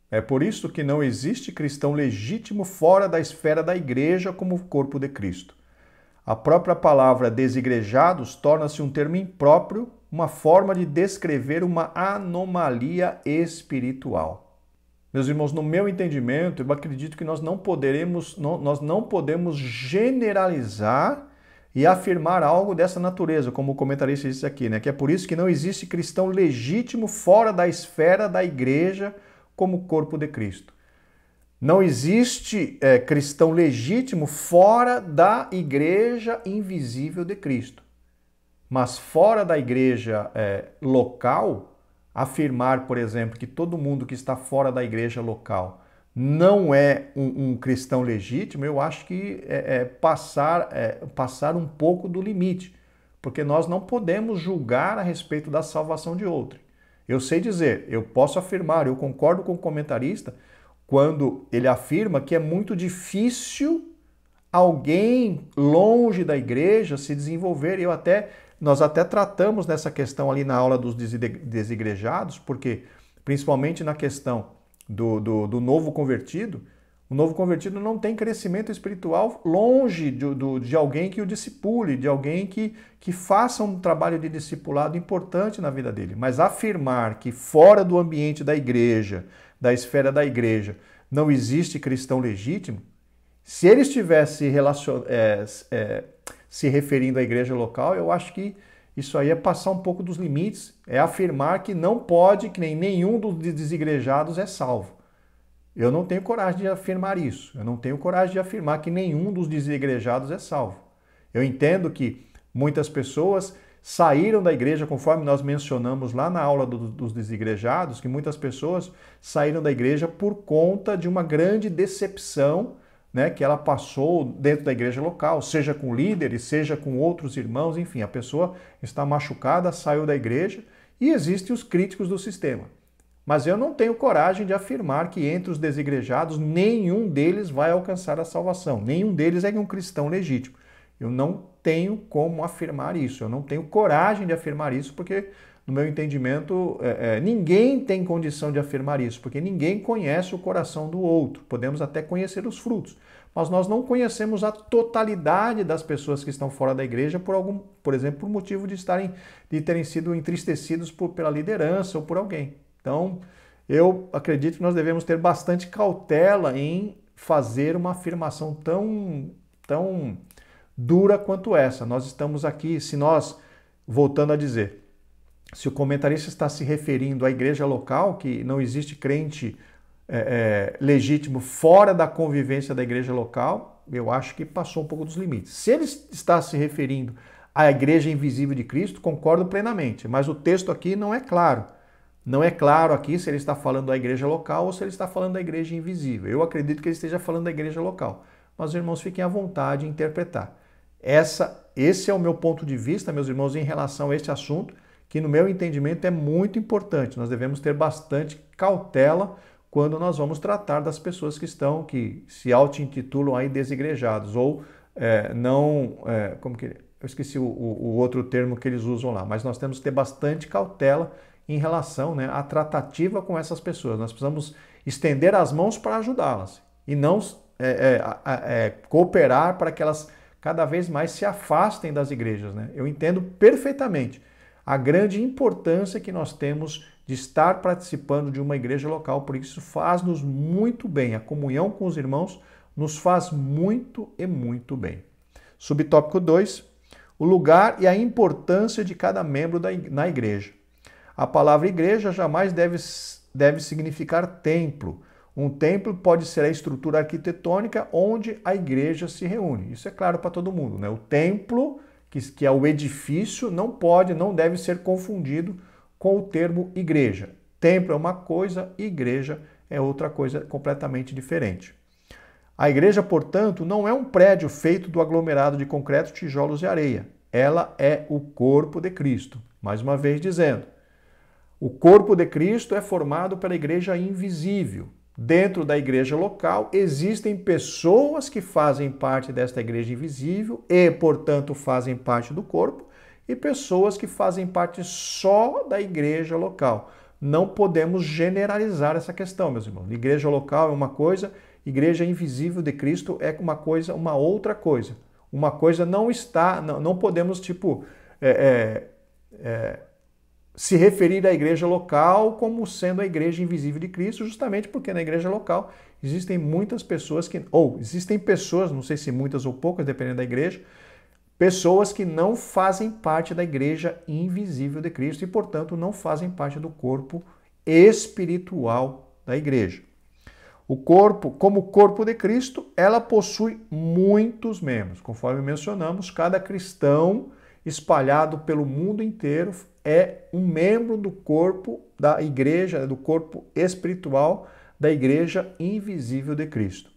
É por isso que não existe cristão legítimo fora da esfera da igreja como corpo de Cristo. A própria palavra desigrejados torna-se um termo impróprio, uma forma de descrever uma anomalia espiritual. Meus irmãos, no meu entendimento, eu acredito que nós não podemos generalizar e afirmar algo dessa natureza, como o comentarista disse aqui, né? Que é por isso que não existe cristão legítimo fora da esfera da igreja como corpo de Cristo. Não existe cristão legítimo fora da igreja invisível de Cristo. Mas fora da igreja local, afirmar, por exemplo, que todo mundo que está fora da igreja local não é um cristão legítimo, eu acho que passar um pouco do limite, porque nós não podemos julgar a respeito da salvação de outro. Eu sei dizer, eu posso afirmar, eu concordo com o comentarista quando ele afirma que é muito difícil alguém longe da igreja se desenvolver. Nós até tratamos nessa questão ali na aula dos desigrejados, porque principalmente na questão do novo convertido, o novo convertido não tem crescimento espiritual longe de alguém que o discipule, de alguém que faça um trabalho de discipulado importante na vida dele. Mas afirmar que fora do ambiente da igreja, da esfera da igreja, não existe cristão legítimo, se ele estivesse se referindo à igreja local, eu acho que isso aí é passar um pouco dos limites, é afirmar que não pode, que nem nenhum dos desigrejados é salvo. Eu não tenho coragem de afirmar isso. Eu não tenho coragem de afirmar que nenhum dos desigrejados é salvo. Eu entendo que muitas pessoas saíram da igreja, conforme nós mencionamos lá na aula dos desigrejados, que muitas pessoas saíram da igreja por conta de uma grande decepção, né, que ela passou dentro da igreja local, seja com líderes, seja com outros irmãos, enfim, a pessoa está machucada, saiu da igreja, e existem os críticos do sistema. Mas eu não tenho coragem de afirmar que entre os desigrejados nenhum deles vai alcançar a salvação, nenhum deles é um cristão legítimo. Eu não tenho como afirmar isso, eu não tenho coragem de afirmar isso, porque no meu entendimento ninguém tem condição de afirmar isso, porque ninguém conhece o coração do outro. Podemos até conhecer os frutos, mas nós não conhecemos a totalidade das pessoas que estão fora da igreja por exemplo, por motivo de terem sido entristecidos pela liderança ou por alguém. Então, eu acredito que nós devemos ter bastante cautela em fazer uma afirmação tão dura quanto essa. Nós estamos aqui, voltando a dizer, se o comentarista está se referindo à igreja local, que não existe crente legítimo fora da convivência da igreja local, eu acho que passou um pouco dos limites. Se ele está se referindo à igreja invisível de Cristo, concordo plenamente, mas o texto aqui não é claro. Não é claro aqui se ele está falando da igreja local ou se ele está falando da igreja invisível. Eu acredito que ele esteja falando da igreja local, mas os irmãos fiquem à vontade de interpretar. Esse é o meu ponto de vista, meus irmãos, em relação a este assunto, que no meu entendimento é muito importante. Nós devemos ter bastante cautela quando nós vamos tratar das pessoas que se auto-intitulam aí desigrejados ou eu esqueci o outro termo que eles usam lá, mas nós temos que ter bastante cautela em relação, à tratativa com essas pessoas. Nós precisamos estender as mãos para ajudá-las e não cooperar para que elas cada vez mais se afastem das igrejas. Eu entendo perfeitamente a grande importância que nós temos de estar participando de uma igreja local, porque isso faz-nos muito bem. A comunhão com os irmãos nos faz muito e muito bem. Subtópico 2, o lugar e a importância de cada membro na igreja. A palavra igreja jamais deve significar templo Um templo pode ser a estrutura arquitetônica onde a igreja se reúne. Isso é claro para todo mundo, né? O templo, que é o edifício, não deve ser confundido com o termo igreja. Templo é uma coisa, igreja é outra coisa completamente diferente. A igreja, portanto, não é um prédio feito do aglomerado de concreto, tijolos e areia. Ela é o corpo de Cristo. Mais uma vez dizendo, o corpo de Cristo é formado pela igreja invisível. Dentro da igreja local existem pessoas que fazem parte desta igreja invisível e, portanto, fazem parte do corpo, e pessoas que fazem parte só da igreja local. Não podemos generalizar essa questão, meus irmãos. Igreja local é uma coisa, igreja invisível de Cristo é uma coisa, uma outra coisa. Uma coisa não podemos, se referir à igreja local como sendo a igreja invisível de Cristo, justamente porque na igreja local existem muitas pessoas existem pessoas, não sei se muitas ou poucas, dependendo da igreja, pessoas que não fazem parte da igreja invisível de Cristo e, portanto, não fazem parte do corpo espiritual da igreja. O corpo, como corpo de Cristo, ela possui muitos membros. Conforme mencionamos, cada cristão espalhado pelo mundo inteiro é um membro do corpo da igreja, do corpo espiritual da igreja invisível de Cristo.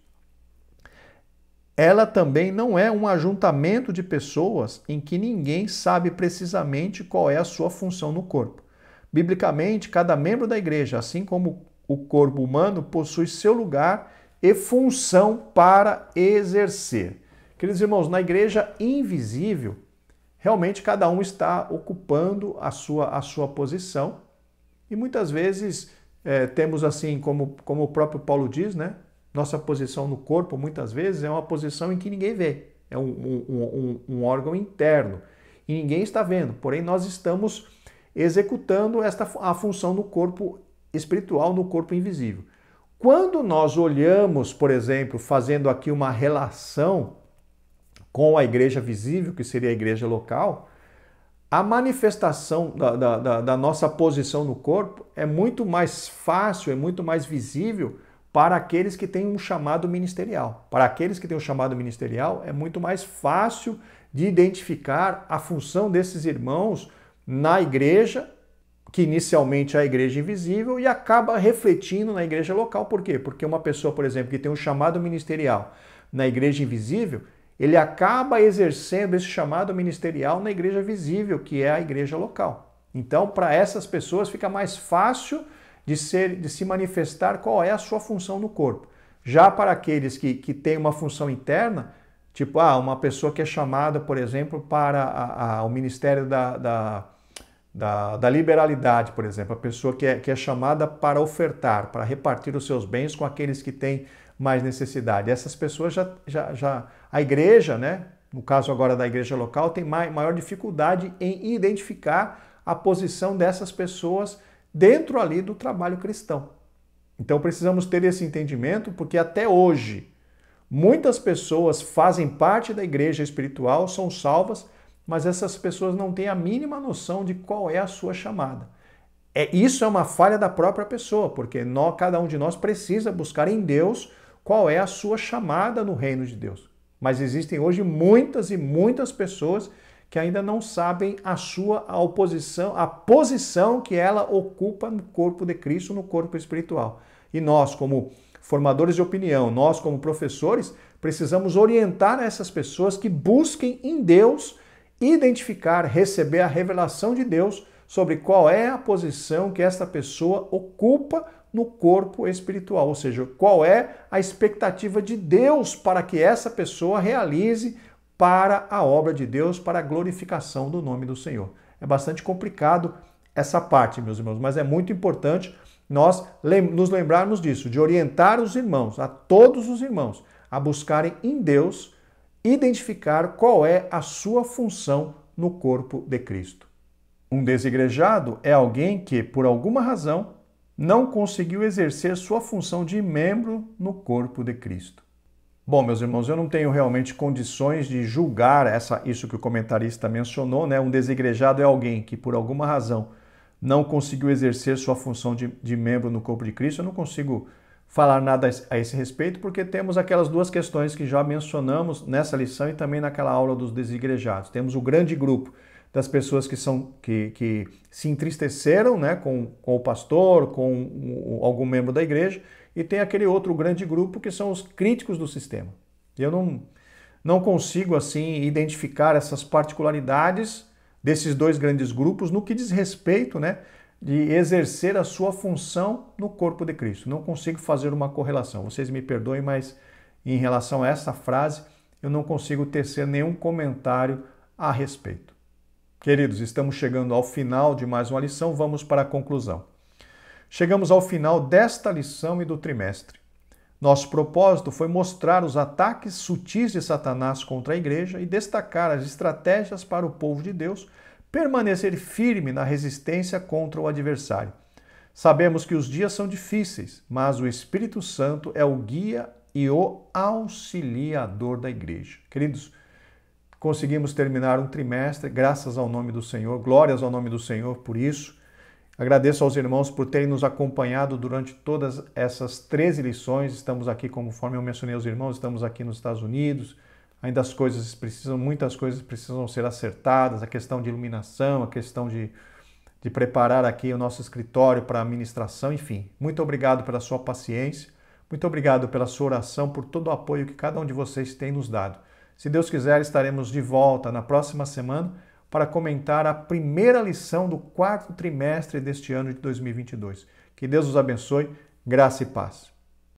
Ela também não é um ajuntamento de pessoas em que ninguém sabe precisamente qual é a sua função no corpo. Biblicamente, cada membro da igreja, assim como o corpo humano, possui seu lugar e função para exercer. Queridos irmãos, na igreja invisível, realmente cada um está ocupando a sua posição e muitas vezes temos assim, como o próprio Paulo diz, né? Nossa posição no corpo muitas vezes é uma posição em que ninguém vê, é um órgão interno e ninguém está vendo, porém nós estamos executando a função no corpo espiritual, no corpo invisível. Quando nós olhamos, por exemplo, fazendo aqui uma relação com a igreja visível, que seria a igreja local, a manifestação da nossa posição no corpo é muito mais fácil, é muito mais visível para aqueles que têm um chamado ministerial. Para aqueles que têm um chamado ministerial, é muito mais fácil de identificar a função desses irmãos na igreja, que inicialmente é a igreja invisível, e acaba refletindo na igreja local. Por quê? Porque uma pessoa, por exemplo, que tem um chamado ministerial na igreja invisível, ele acaba exercendo esse chamado ministerial na igreja visível, que é a igreja local. Então, para essas pessoas fica mais fácil de se manifestar qual é a sua função no corpo. Já para aqueles que têm uma função interna, tipo uma pessoa que é chamada, por exemplo, para o ministério da liberalidade, por exemplo, a pessoa que é chamada para ofertar, para repartir os seus bens com aqueles que têm mais necessidade. Essas pessoas a igreja, né, no caso agora da igreja local, tem maior dificuldade em identificar a posição dessas pessoas dentro ali do trabalho cristão. Então precisamos ter esse entendimento, porque até hoje muitas pessoas fazem parte da igreja espiritual, são salvas, mas essas pessoas não têm a mínima noção de qual é a sua chamada. Isso é uma falha da própria pessoa, porque cada um de nós precisa buscar em Deus qual é a sua chamada no reino de Deus. Mas existem hoje muitas e muitas pessoas que ainda não sabem a posição que ela ocupa no corpo de Cristo, no corpo espiritual. E nós, como formadores de opinião, nós, como professores, precisamos orientar essas pessoas que busquem em Deus identificar, receber a revelação de Deus sobre qual é a posição que essa pessoa ocupa no corpo espiritual, ou seja, qual é a expectativa de Deus para que essa pessoa realize para a obra de Deus, para a glorificação do nome do Senhor. É bastante complicado essa parte, meus irmãos, mas é muito importante nós nos lembrarmos disso, de orientar os irmãos, a todos os irmãos, a buscarem em Deus identificar qual é a sua função no corpo de Cristo. Um desigrejado é alguém que, por alguma razão, não conseguiu exercer sua função de membro no corpo de Cristo. Bom, meus irmãos, eu não tenho realmente condições de julgar isso que o comentarista mencionou, né? Um desigrejado é alguém que, por alguma razão, não conseguiu exercer sua função de membro no corpo de Cristo. Eu não consigo falar nada a esse respeito, porque temos aquelas duas questões que já mencionamos nessa lição e também naquela aula dos desigrejados. Temos o grande grupo das pessoas que se entristeceram, né, com o pastor, com algum membro da igreja, e tem aquele outro grande grupo que são os críticos do sistema. Eu não consigo assim identificar essas particularidades desses dois grandes grupos no que diz respeito, né, de exercer a sua função no corpo de Cristo. Não consigo fazer uma correlação. Vocês me perdoem, mas em relação a essa frase, eu não consigo tecer nenhum comentário a respeito. Queridos, estamos chegando ao final de mais uma lição, vamos para a conclusão. Chegamos ao final desta lição e do trimestre. Nosso propósito foi mostrar os ataques sutis de Satanás contra a igreja e destacar as estratégias para o povo de Deus permanecer firme na resistência contra o adversário. Sabemos que os dias são difíceis, mas o Espírito Santo é o guia e o auxiliador da igreja. Queridos, conseguimos terminar um trimestre, graças ao nome do Senhor, glórias ao nome do Senhor por isso. Agradeço aos irmãos por terem nos acompanhado durante todas essas 13 lições. Estamos aqui, conforme eu mencionei aos irmãos, estamos aqui nos Estados Unidos. Ainda muitas coisas precisam ser acertadas, a questão de iluminação, a questão de preparar aqui o nosso escritório para a ministração, enfim. Muito obrigado pela sua paciência, muito obrigado pela sua oração, por todo o apoio que cada um de vocês tem nos dado. Se Deus quiser, estaremos de volta na próxima semana para comentar a primeira lição do 4º trimestre deste ano de 2022. Que Deus os abençoe, graça e paz.